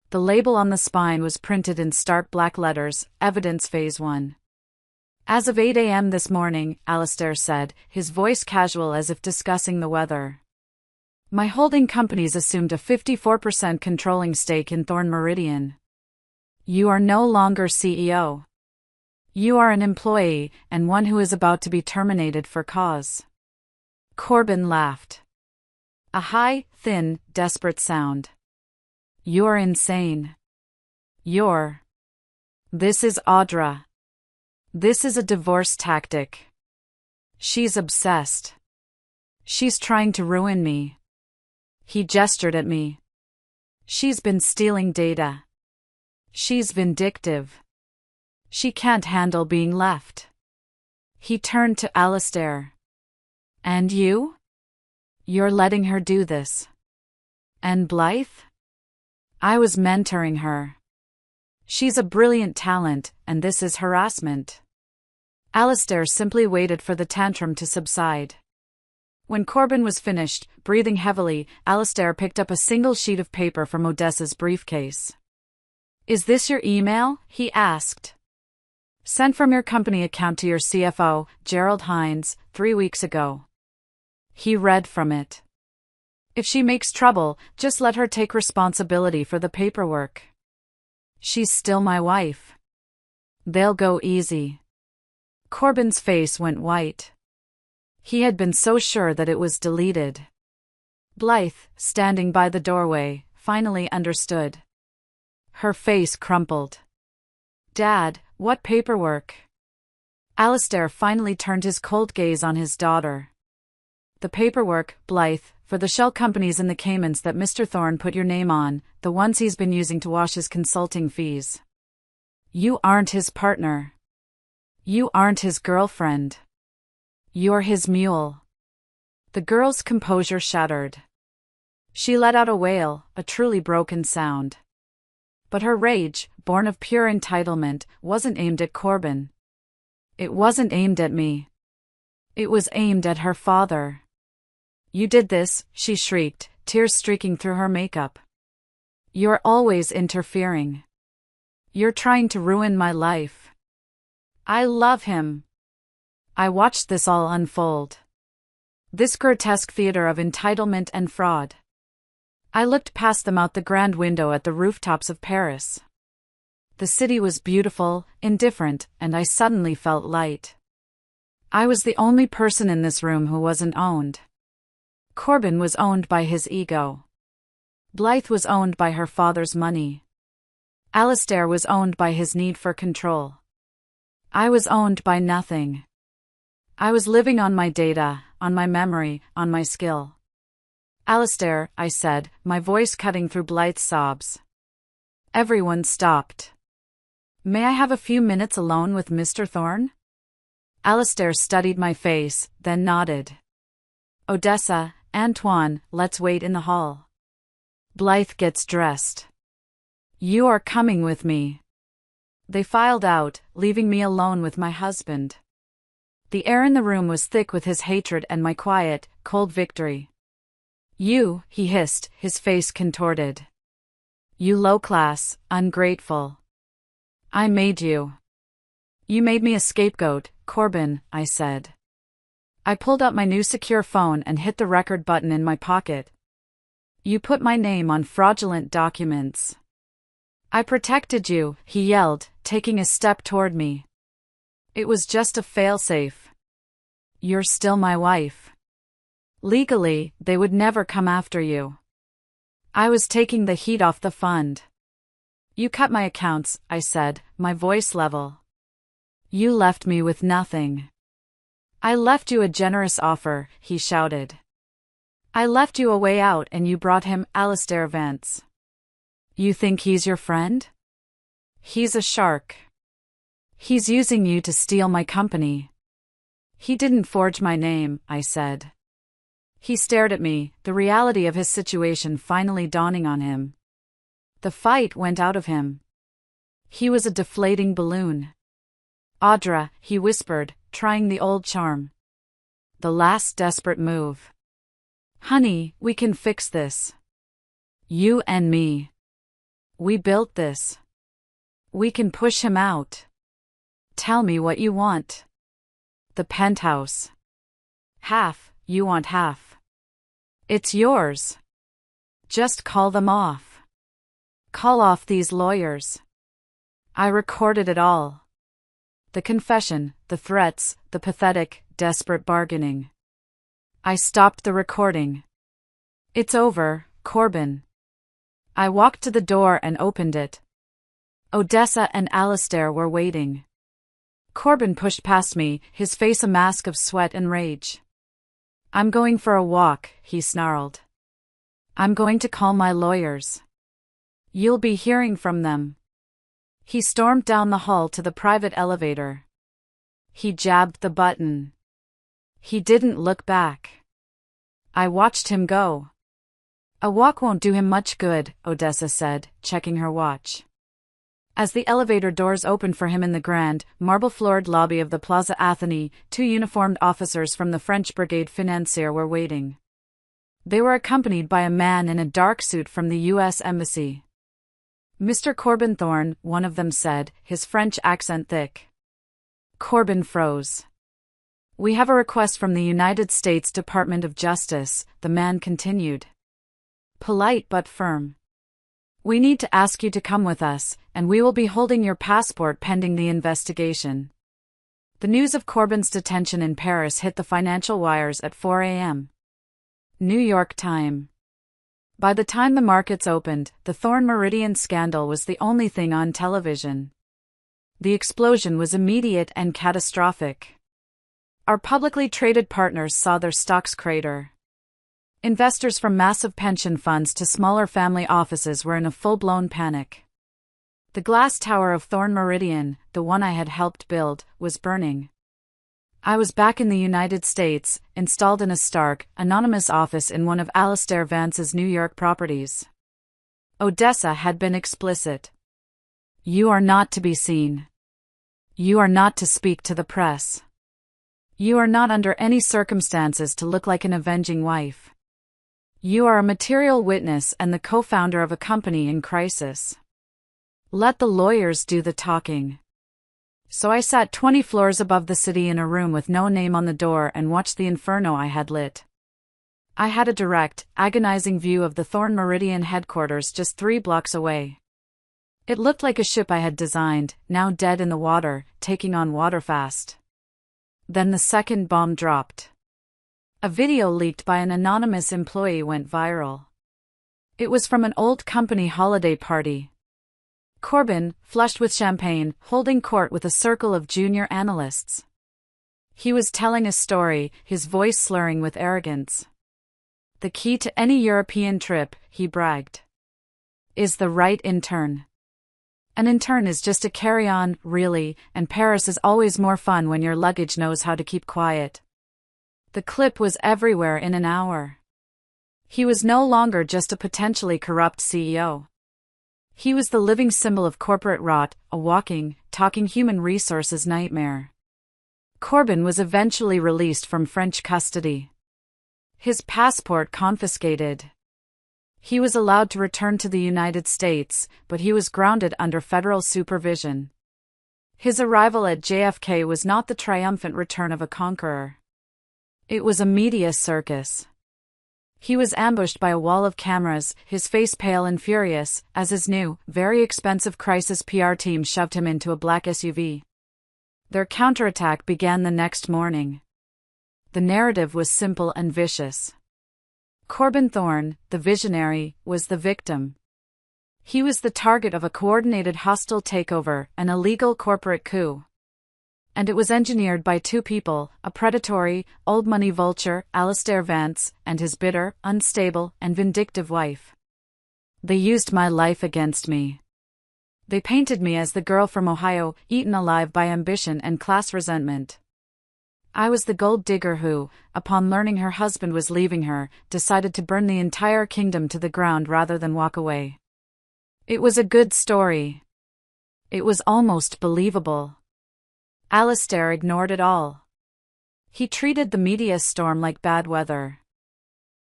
The label on the spine was printed in stark black letters, Evidence Phase 1. "As of 8 a.m. this morning," Alistair said, his voice casual as if discussing the weather. "My holding companies assumed a 54% controlling stake in Thorne Meridian. You are no longer CEO. You are an employee, and one who is about to be terminated for cause." Corbin laughed. A high, thin, desperate sound. "You're insane. This is Audra. This is a divorce tactic. She's obsessed. She's trying to ruin me." He gestured at me. "She's been stealing data. She's vindictive. She can't handle being left." He turned to Alistair. "And you? You're letting her do this. And Blythe? I was mentoring her. She's a brilliant talent, and this is harassment." Alistair simply waited for the tantrum to subside. When Corbin was finished, breathing heavily, Alistair picked up a single sheet of paper from Odessa's briefcase. "Is this your email?" he asked. "Sent from your company account to your CFO, Gerald Hines, 3 weeks ago." He read from it. "If she makes trouble, just let her take responsibility for the paperwork. She's still my wife. They'll go easy." Corbin's face went white. He had been so sure that it was deleted. Blythe, standing by the doorway, finally understood. Her face crumpled. "Dad, what paperwork?" Alistair finally turned his cold gaze on his daughter. "The paperwork, Blythe, for the shell companies in the Caymans that Mr. Thorne put your name on, the ones he's been using to wash his consulting fees. You aren't his partner. You aren't his girlfriend. You're his mule." The girl's composure shattered. She let out a wail, a truly broken sound. But her rage, born of pure entitlement, wasn't aimed at Corbin. It wasn't aimed at me. It was aimed at her father. "You did this," she shrieked, tears streaking through her makeup. "You're always interfering. You're trying to ruin my life. I love him. I watched this all unfold. This grotesque theater of entitlement and fraud. I looked past them out the grand window at the rooftops of Paris. The city was beautiful, indifferent, and I suddenly felt light. I was the only person in this room who wasn't owned. Corbin was owned by his ego. Blythe was owned by her father's money. Alistair was owned by his need for control. I was owned by nothing. I was living on my data, on my memory, on my skill. Alistair, I said, my voice cutting through Blythe's sobs. Everyone stopped. May I have a few minutes alone with Mr. Thorne? Alistair studied my face, then nodded. Odessa, Antoine, let's wait in the hall. Blythe gets dressed. You are coming with me. They filed out, leaving me alone with my husband. The air in the room was thick with his hatred and my quiet, cold victory. You, he hissed, his face contorted. You low-class, ungrateful. I made you. You made me a scapegoat, Corbin, I said. I pulled out my new secure phone and hit the record button in my pocket. You put my name on fraudulent documents. I protected you, he yelled, taking a step toward me. It was just a failsafe. You're still my wife. Legally, they would never come after you. I was taking the heat off the fund. You cut my accounts, I said, my voice level. You left me with nothing. I left you a generous offer, he shouted. I left you a way out and you brought him Alistair Vance. You think he's your friend? He's a shark. He's using you to steal my company. He didn't forge my name, I said. He stared at me, the reality of his situation finally dawning on him. The fight went out of him. He was a deflating balloon. Audra, he whispered, trying the old charm. The last desperate move. Honey, we can fix this. You and me. We built this. We can push him out. Tell me what you want. The penthouse. Half, you want half. It's yours. Just call them off. Call off these lawyers. I recorded it all. The confession, the threats, the pathetic, desperate bargaining. I stopped the recording. It's over, Corbin. I walked to the door and opened it. Odessa and Alistair were waiting. Corbin pushed past me, his face a mask of sweat and rage. I'm going for a walk, he snarled. I'm going to call my lawyers. You'll be hearing from them. He stormed down the hall to the private elevator. He jabbed the button. He didn't look back. I watched him go. A walk won't do him much good, Odessa said, checking her watch. As the elevator doors opened for him in the grand, marble-floored lobby of the Plaza Athénée, 2 uniformed officers from the French Brigade Financière were waiting. They were accompanied by a man in a dark suit from the U.S. Embassy. Mr. Corbin Thorne, one of them said, his French accent thick. Corbin froze. We have a request from the United States Department of Justice, the man continued. Polite but firm. We need to ask you to come with us, and we will be holding your passport pending the investigation. The news of Corbin's detention in Paris hit the financial wires at 4 a.m. New York time. By the time the markets opened, the Thorne Meridian scandal was the only thing on television. The explosion was immediate and catastrophic. Our publicly traded partners saw their stocks crater. Investors from massive pension funds to smaller family offices were in a full-blown panic. The glass tower of Thorne Meridian, the one I had helped build, was burning. I was back in the United States, installed in a stark, anonymous office in one of Alistair Vance's New York properties. Odessa had been explicit. You are not to be seen. You are not to speak to the press. You are not under any circumstances to look like an avenging wife. You are a material witness and the co-founder of a company in crisis. Let the lawyers do the talking. So I sat 20 floors above the city in a room with no name on the door and watched the inferno I had lit. I had a direct, agonizing view of the Thorn Meridian headquarters just 3 blocks away. It looked like a ship I had designed, now dead in the water, taking on water fast. Then the second bomb dropped. A video leaked by an anonymous employee went viral. It was from an old company holiday party. Corbyn, flushed with champagne, holding court with a circle of junior analysts. He was telling a story, his voice slurring with arrogance. The key to any European trip, he bragged, is the right intern. An intern is just a carry-on, really, and Paris is always more fun when your luggage knows how to keep quiet. The clip was everywhere in an hour. He was no longer just a potentially corrupt CEO. He was the living symbol of corporate rot, a walking, talking human resources nightmare. Corbyn was eventually released from French custody. His passport confiscated. He was allowed to return to the United States, but he was grounded under federal supervision. His arrival at JFK was not the triumphant return of a conqueror. It was a media circus. He was ambushed by a wall of cameras, his face pale and furious, as his new, very expensive crisis PR team shoved him into a black SUV. Their counterattack began the next morning. The narrative was simple and vicious. Corbyn Thorne, the visionary, was the victim. He was the target of a coordinated hostile takeover, an illegal corporate coup. And it was engineered by 2 people, a predatory, old-money vulture, Alastair Vance, and his bitter, unstable, and vindictive wife. They used my life against me. They painted me as the girl from Ohio, eaten alive by ambition and class resentment. I was the gold digger who, upon learning her husband was leaving her, decided to burn the entire kingdom to the ground rather than walk away. It was a good story. It was almost believable. Alastair ignored it all. He treated the media storm like bad weather.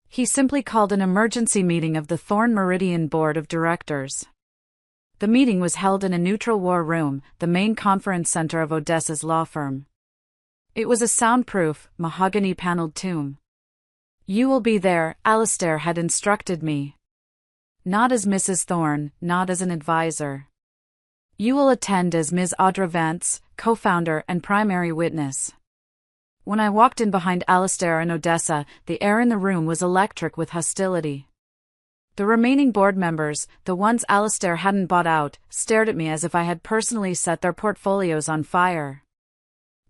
He simply called an emergency meeting of the Thorn Meridian Board of Directors. The meeting was held in a neutral war room, the main conference center of Odessa's law firm. It was a soundproof, mahogany-paneled tomb. You will be there, Alastair had instructed me. Not as Mrs. Thorne, not as an advisor. You will attend as Ms. Audra Vance, co-founder and primary witness. When I walked in behind Alastair and Odessa, the air in the room was electric with hostility. The remaining board members, the ones Alastair hadn't bought out, stared at me as if I had personally set their portfolios on fire.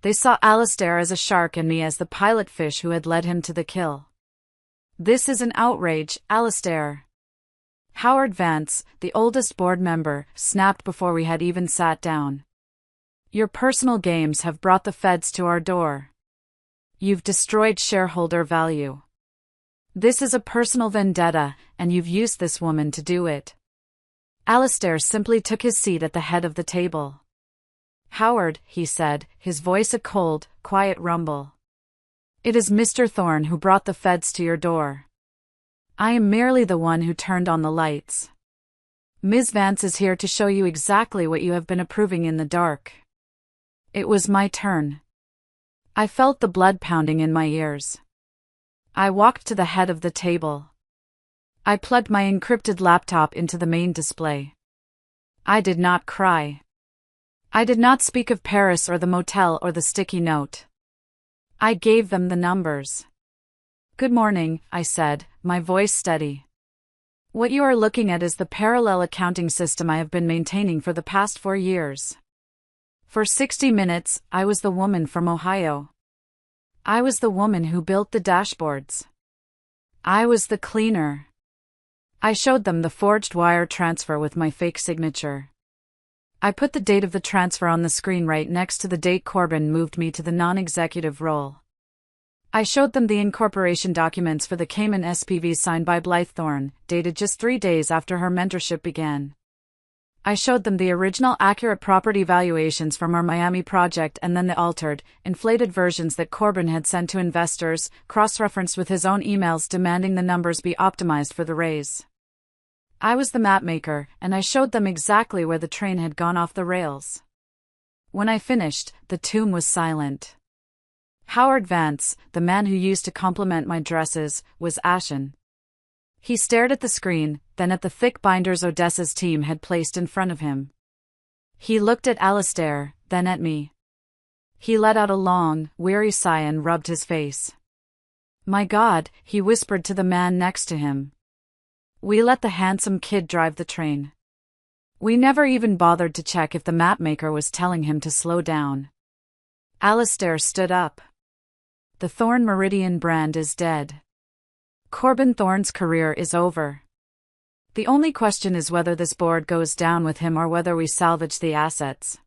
They saw Alastair as a shark and me as the pilot fish who had led him to the kill. This is an outrage, Alastair. Howard Vance, the oldest board member, snapped before we had even sat down. Your personal games have brought the feds to our door. You've destroyed shareholder value. This is a personal vendetta, and you've used this woman to do it. Alastair simply took his seat at the head of the table. Howard, he said, his voice a cold, quiet rumble. It is Mr. Thorne who brought the feds to your door. I am merely the one who turned on the lights. Ms. Vance is here to show you exactly what you have been approving in the dark. It was my turn. I felt the blood pounding in my ears. I walked to the head of the table. I plugged my encrypted laptop into the main display. I did not cry. I did not speak of Paris or the motel or the sticky note. I gave them the numbers. Good morning, I said, my voice steady. What you are looking at is the parallel accounting system I have been maintaining for the past 4 years. For 60 minutes, I was the woman from Ohio. I was the woman who built the dashboards. I was the cleaner. I showed them the forged wire transfer with my fake signature. I put the date of the transfer on the screen right next to the date Corbyn moved me to the non-executive role. I showed them the incorporation documents for the Cayman SPVs signed by Blythe Thorne, dated just 3 days after her mentorship began. I showed them the original accurate property valuations from our Miami project and then the altered, inflated versions that Corbyn had sent to investors, cross-referenced with his own emails demanding the numbers be optimized for the raise. I was the mapmaker, and I showed them exactly where the train had gone off the rails. When I finished, the tomb was silent. Howard Vance, the man who used to compliment my dresses, was ashen. He stared at the screen, then at the thick binders Odessa's team had placed in front of him. He looked at Alistair, then at me. He let out a long, weary sigh and rubbed his face. "My God," he whispered to the man next to him. "We let the handsome kid drive the train. We never even bothered to check if the mapmaker was telling him to slow down." Alistair stood up. "The Thorn Meridian brand is dead. Corbin Thorn's career is over. The only question is whether this board goes down with him or whether we salvage the assets."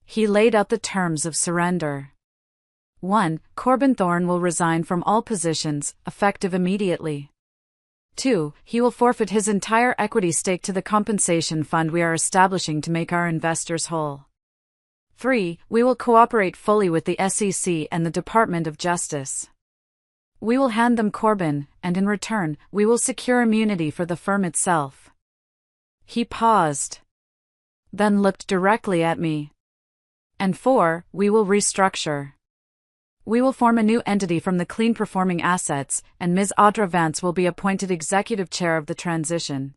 He laid out the terms of surrender. 1. Corbin Thorn will resign from all positions, effective immediately. 2. He will forfeit his entire equity stake to the compensation fund we are establishing to make our investors whole. 3. We will cooperate fully with the SEC and the Department of Justice. We will hand them Corbin, and in return, we will secure immunity for the firm itself. He paused, then looked directly at me. And 4. We will restructure. We will form a new entity from the clean performing assets, and Ms. Audra Vance will be appointed executive chair of the transition.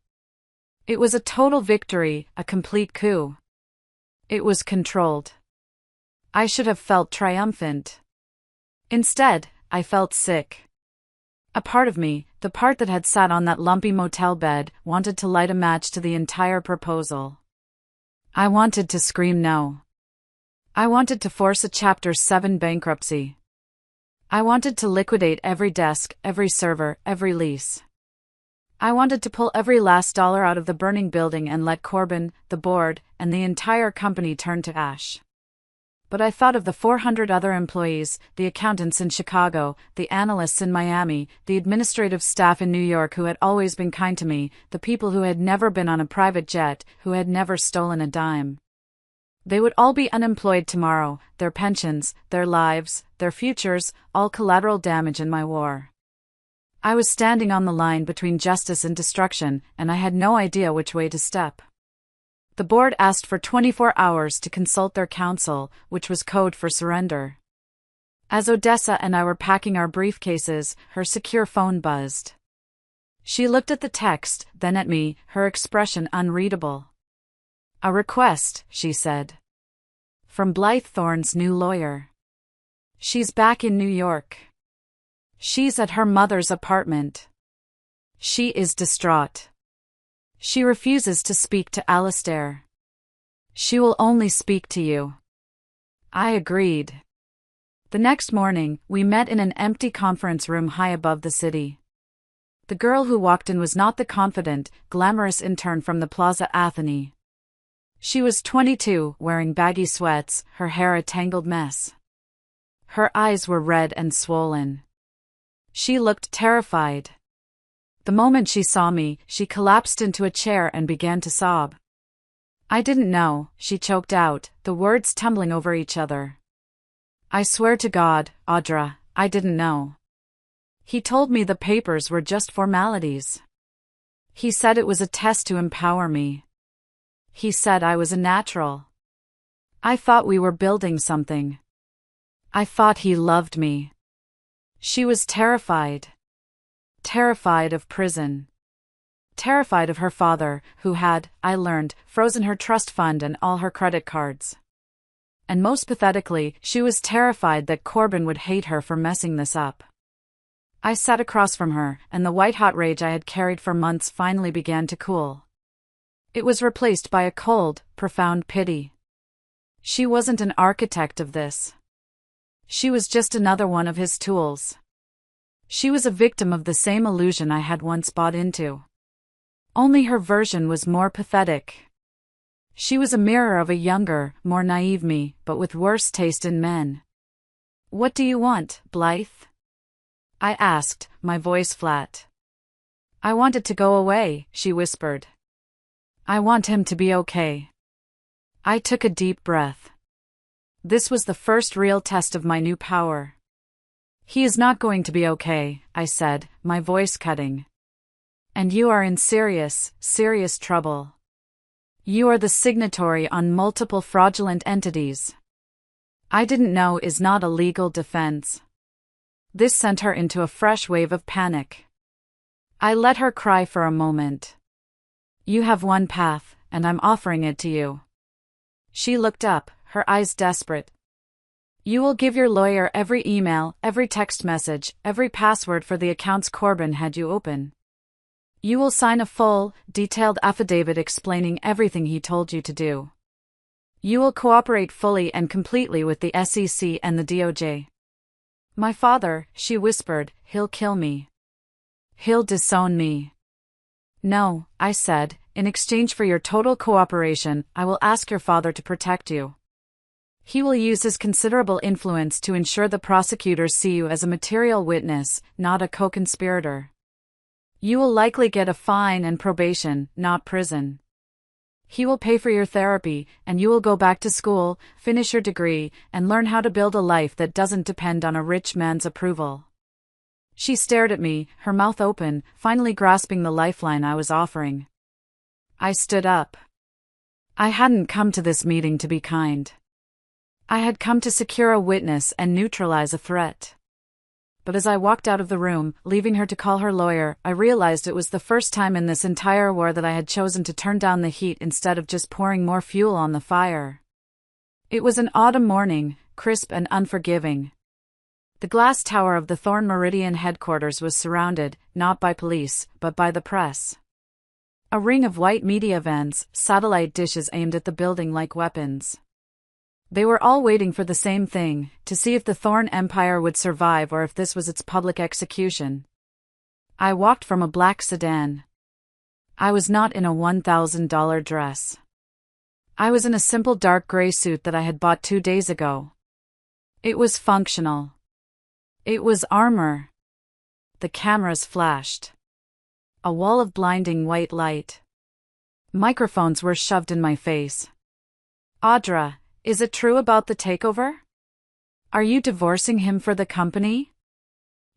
It was a total victory, a complete coup. It was controlled. I should have felt triumphant. Instead, I felt sick. A part of me, the part that had sat on that lumpy motel bed, wanted to light a match to the entire proposal. I wanted to scream no. I wanted to force a Chapter 7 bankruptcy. I wanted to liquidate every desk, every server, every lease. I wanted to pull every last dollar out of the burning building and let Corbin, the board, and the entire company turn to ash. But I thought of the 400 other employees, the accountants in Chicago, the analysts in Miami, the administrative staff in New York who had always been kind to me, the people who had never been on a private jet, who had never stolen a dime. They would all be unemployed tomorrow, their pensions, their lives, their futures, all collateral damage in my war. I was standing on the line between justice and destruction, and I had no idea which way to step. The board asked for 24 hours to consult their counsel, which was code for surrender. As Odessa and I were packing our briefcases, her secure phone buzzed. She looked at the text, then at me, her expression unreadable. "A request," she said. "From Blythe Thorn's new lawyer. She's back in New York. She's at her mother's apartment. She is distraught. She refuses to speak to Alistair. She will only speak to you." I agreed. The next morning, we met in an empty conference room high above the city. The girl who walked in was not the confident, glamorous intern from the Plaza Athene. She was 22, wearing baggy sweats, her hair a tangled mess. Her eyes were red and swollen. She looked terrified. The moment she saw me, she collapsed into a chair and began to sob. "I didn't know," she choked out, the words tumbling over each other. "I swear to God, Audra, I didn't know. He told me the papers were just formalities. He said it was a test to empower me. He said I was a natural. I thought we were building something. I thought he loved me." She was terrified. Terrified of prison. Terrified of her father, who had, I learned, frozen her trust fund and all her credit cards. And most pathetically, she was terrified that Corbin would hate her for messing this up. I sat across from her, and the white-hot rage I had carried for months finally began to cool. It was replaced by a cold, profound pity. She wasn't an architect of this. She was just another one of his tools. She was a victim of the same illusion I had once bought into. Only her version was more pathetic. She was a mirror of a younger, more naive me, but with worse taste in men. "What do you want, Blythe?" I asked, my voice flat. "I want it to go away," she whispered. "I want him to be okay." I took a deep breath. This was the first real test of my new power. "He is not going to be okay," I said, my voice cutting. "And you are in serious, serious trouble. You are the signatory on multiple fraudulent entities. I didn't know is not a legal defense. This sent her into a fresh wave of panic. I let her cry for a moment. You have one path, and I'm offering it to you. She looked up, her eyes desperate. You will give your lawyer every email, every text message, every password for the accounts Corbin had you open. You will sign a full, detailed affidavit explaining everything he told you to do. You will cooperate fully and completely with the SEC and the DOJ. My father, she whispered, he'll kill me. He'll disown me. No, I said, in exchange for your total cooperation, I will ask your father to protect you. He will use his considerable influence to ensure the prosecutors see you as a material witness, not a co-conspirator. You will likely get a fine and probation, not prison. He will pay for your therapy, and you will go back to school, finish your degree, and learn how to build a life that doesn't depend on a rich man's approval. She stared at me, her mouth open, finally grasping the lifeline I was offering. I stood up. I hadn't come to this meeting to be kind. I had come to secure a witness and neutralize a threat. But as I walked out of the room, leaving her to call her lawyer, I realized it was the first time in this entire war that I had chosen to turn down the heat instead of just pouring more fuel on the fire. It was an autumn morning, crisp and unforgiving. The glass tower of the Thorn Meridian headquarters was surrounded, not by police, but by the press. A ring of white media vans, satellite dishes aimed at the building like weapons. They were all waiting for the same thing, to see if the Thorn Empire would survive or if this was its public execution. I walked from a black sedan. I was not in a $1,000 dress. I was in a simple dark gray suit that I had bought 2 days ago. It was functional. It was armor. The cameras flashed. A wall of blinding white light. Microphones were shoved in my face. Audra, is it true about the takeover? Are you divorcing him for the company?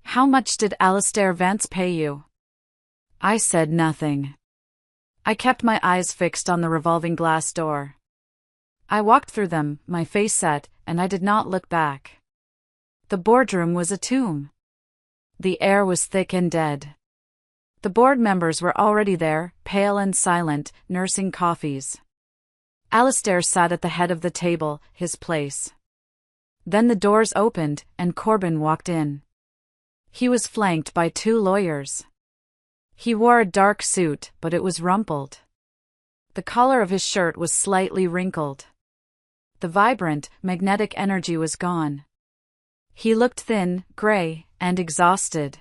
How much did Alistair Vance pay you? I said nothing. I kept my eyes fixed on the revolving glass door. I walked through them, my face set, and I did not look back. The boardroom was a tomb. The air was thick and dead. The board members were already there, pale and silent, nursing coffees. Alistair sat at the head of the table, his place. Then the doors opened, and Corbin walked in. He was flanked by 2 lawyers. He wore a dark suit, but it was rumpled. The collar of his shirt was slightly wrinkled. The vibrant, magnetic energy was gone. He looked thin, gray, and exhausted.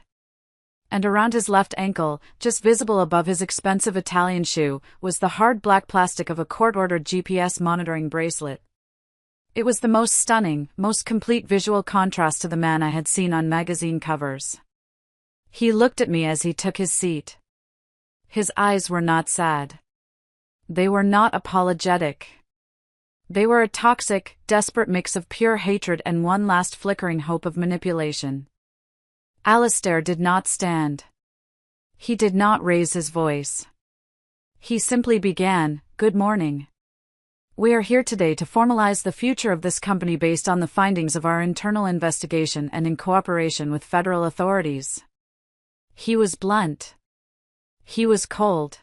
And around his left ankle, just visible above his expensive Italian shoe, was the hard black plastic of a court-ordered GPS monitoring bracelet. It was the most stunning, most complete visual contrast to the man I had seen on magazine covers. He looked at me as he took his seat. His eyes were not sad. They were not apologetic. They were a toxic, desperate mix of pure hatred and one last flickering hope of manipulation. Alistair did not stand. He did not raise his voice. He simply began, "Good morning. We are here today to formalize the future of this company based on the findings of our internal investigation and in cooperation with federal authorities." He was blunt. He was cold.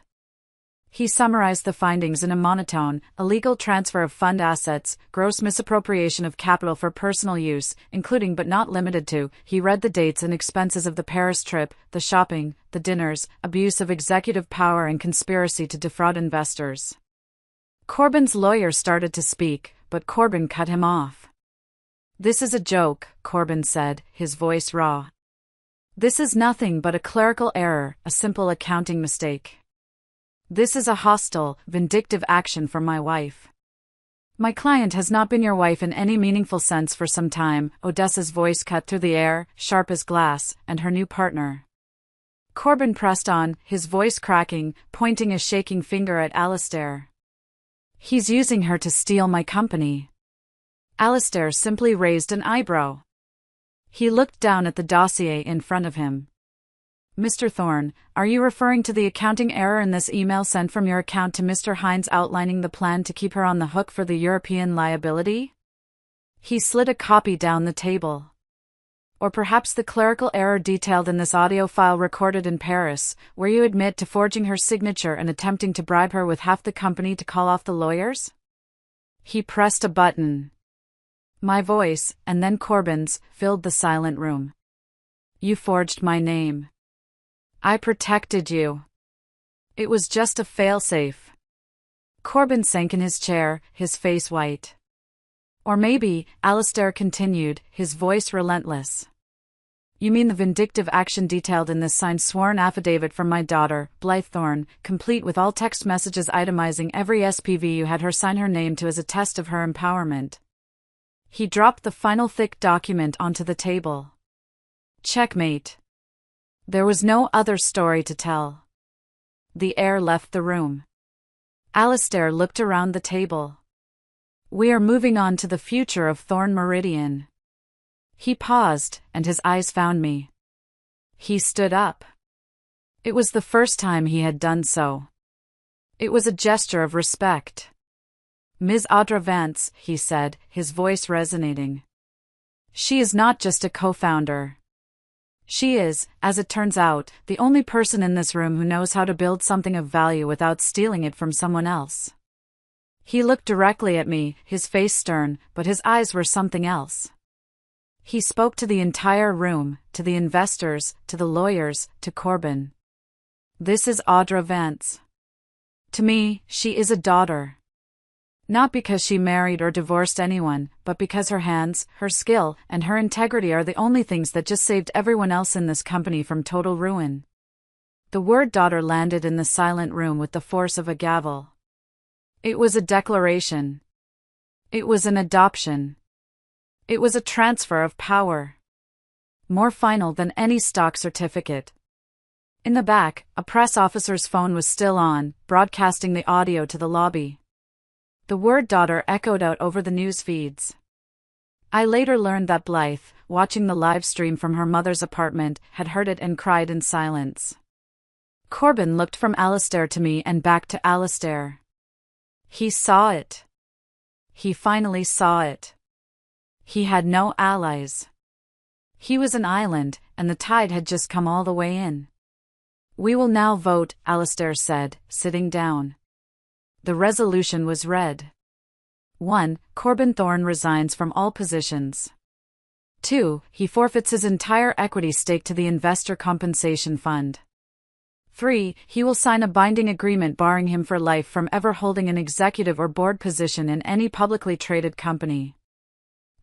He summarized the findings in a monotone: illegal transfer of fund assets, gross misappropriation of capital for personal use, including but not limited to. He read the dates and expenses of the Paris trip, the shopping, the dinners, abuse of executive power and conspiracy to defraud investors. Corbin's lawyer started to speak, but Corbin cut him off. "This is a joke," Corbin said, his voice raw. "This is nothing but a clerical error, a simple accounting mistake. This is a hostile, vindictive action from my wife. My client has not been your wife in any meaningful sense for some time." Odessa's voice cut through the air, sharp as glass, and her new partner. Corbin pressed on, his voice cracking, pointing a shaking finger at Alistair. "He's using her to steal my company." Alistair simply raised an eyebrow. He looked down at the dossier in front of him. Mr. Thorne, are you referring to the accounting error in this email sent from your account to Mr. Hines outlining the plan to keep her on the hook for the European liability? He slid a copy down the table. Or perhaps the clerical error detailed in this audio file recorded in Paris, where you admit to forging her signature and attempting to bribe her with half the company to call off the lawyers? He pressed a button. My voice, and then Corbin's, filled the silent room. You forged my name. I protected you. It was just a failsafe. Corbin sank in his chair, his face white. Or maybe, Alistair continued, his voice relentless. You mean the vindictive action detailed in this signed sworn affidavit from my daughter, Blythe Thorne, complete with all text messages itemizing every SPV you had her sign her name to as a test of her empowerment. He dropped the final thick document onto the table. Checkmate. There was no other story to tell. The heir left the room. Alistair looked around the table. We are moving on to the future of Thorne Meridian. He paused, and his eyes found me. He stood up. It was the first time he had done so. It was a gesture of respect. Ms. Audra Vance, he said, his voice resonating. She is not just a co-founder. She is, as it turns out, the only person in this room who knows how to build something of value without stealing it from someone else. He looked directly at me, his face stern, but his eyes were something else. He spoke to the entire room, to the investors, to the lawyers, to Corbin. This is Audra Vance. To me, she is a daughter. Not because she married or divorced anyone, but because her hands, her skill, and her integrity are the only things that just saved everyone else in this company from total ruin. The word daughter landed in the silent room with the force of a gavel. It was a declaration. It was an adoption. It was a transfer of power. More final than any stock certificate. In the back, a press officer's phone was still on, broadcasting the audio to the lobby. The word daughter echoed out over the news feeds. I later learned that Blythe, watching the live stream from her mother's apartment, had heard it and cried in silence. Corbin looked from Alistair to me and back to Alistair. He saw it. He finally saw it. He had no allies. He was an island, and the tide had just come all the way in. We will now vote, Alistair said, sitting down. The resolution was read. 1. Corbin Thorne resigns from all positions. 2. He forfeits his entire equity stake to the Investor Compensation Fund. 3. He will sign a binding agreement barring him for life from ever holding an executive or board position in any publicly traded company.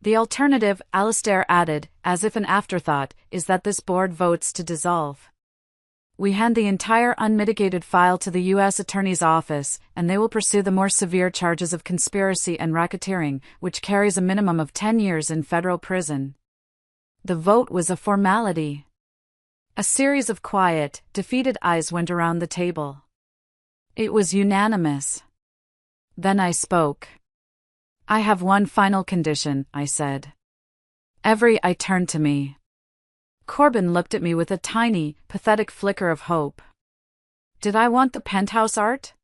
The alternative, Alistair added, as if an afterthought, is that this board votes to dissolve. We hand the entire unmitigated file to the U.S. Attorney's Office, and they will pursue the more severe charges of conspiracy and racketeering, which carries a minimum of 10 years in federal prison. The vote was a formality. A series of quiet, defeated eyes went around the table. It was unanimous. Then I spoke. I have one final condition, I said. Every eye turned to me. Corbin looked at me with a tiny, pathetic flicker of hope. Did I want the penthouse art?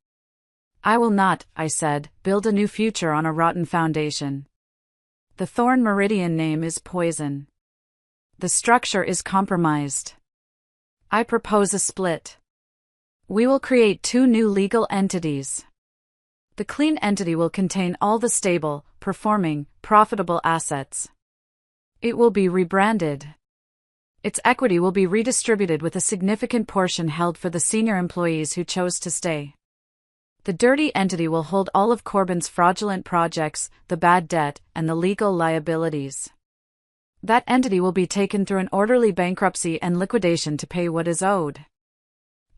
I will not, I said, build a new future on a rotten foundation. The Thorne Meridian name is poison. The structure is compromised. I propose a split. We will create 2 new legal entities. The clean entity will contain all the stable, performing, profitable assets. It will be rebranded. Its equity will be redistributed with a significant portion held for the senior employees who chose to stay. The dirty entity will hold all of Corbin's fraudulent projects, the bad debt, and the legal liabilities. That entity will be taken through an orderly bankruptcy and liquidation to pay what is owed.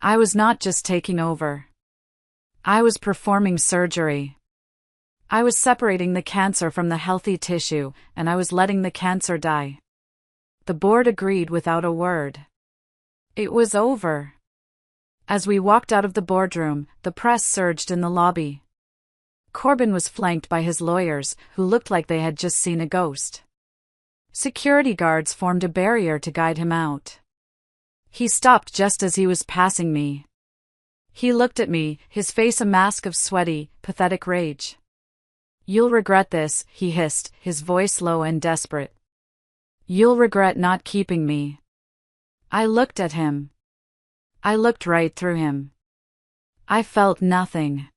I was not just taking over. I was performing surgery. I was separating the cancer from the healthy tissue, and I was letting the cancer die. The board agreed without a word. It was over. As we walked out of the boardroom, the press surged in the lobby. Corbin was flanked by his lawyers, who looked like they had just seen a ghost. Security guards formed a barrier to guide him out. He stopped just as he was passing me. He looked at me, his face a mask of sweaty, pathetic rage. "You'll regret this," he hissed, his voice low and desperate. "You'll regret not keeping me." I looked at him. I looked right through him. I felt nothing.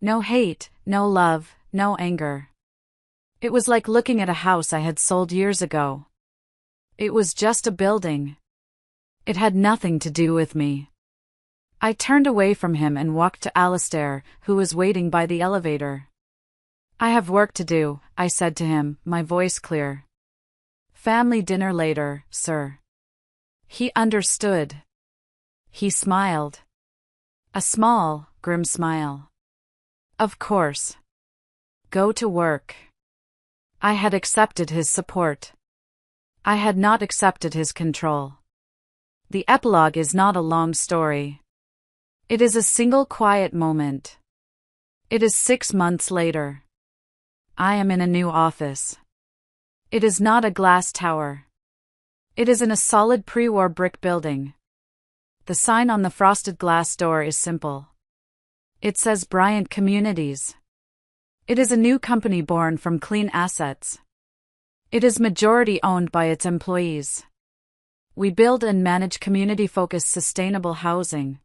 No hate, no love, no anger. It was like looking at a house I had sold years ago. It was just a building. It had nothing to do with me. I turned away from him and walked to Alistair, who was waiting by the elevator. "I have work to do," I said to him, my voice clear. "Family dinner later, sir." He understood. He smiled. A small, grim smile. "Of course. Go to work." I had accepted his support. I had not accepted his control. The epilogue is not a long story. It is a single quiet moment. It is 6 months later. I am in a new office. It is not a glass tower. It is in a solid pre-war brick building. The sign on the frosted glass door is simple. It says Bryant Communities. It is a new company born from clean assets. It is majority owned by its employees. We build and manage community-focused sustainable housing.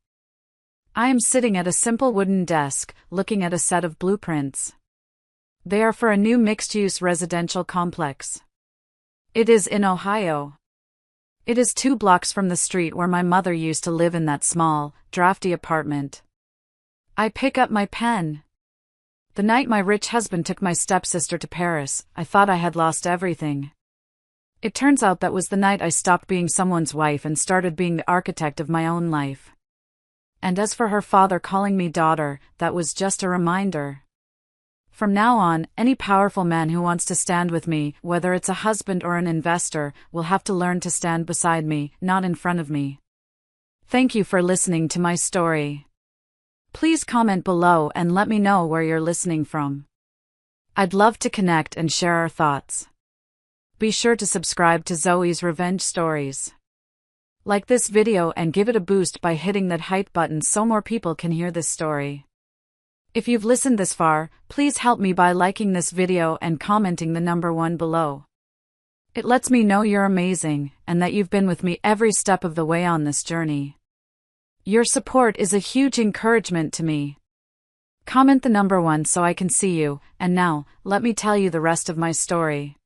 I am sitting at a simple wooden desk, looking at a set of blueprints. They are for a new mixed-use residential complex. It is in Ohio. It is 2 blocks from the street where my mother used to live in that small, drafty apartment. I pick up my pen. The night my rich husband took my stepsister to Paris, I thought I had lost everything. It turns out that was the night I stopped being someone's wife and started being the architect of my own life. And as for her father calling me daughter, that was just a reminder. From now on, any powerful man who wants to stand with me, whether it's a husband or an investor, will have to learn to stand beside me, not in front of me. Thank you for listening to my story. Please comment below and let me know where you're listening from. I'd love to connect and share our thoughts. Be sure to subscribe to Zoe's Revenge Stories. Like this video and give it a boost by hitting that hype button so more people can hear this story. If you've listened this far, please help me by liking this video and commenting the number 1 below. It lets me know you're amazing and that you've been with me every step of the way on this journey. Your support is a huge encouragement to me. Comment the number 1 so I can see you, and now, let me tell you the rest of my story.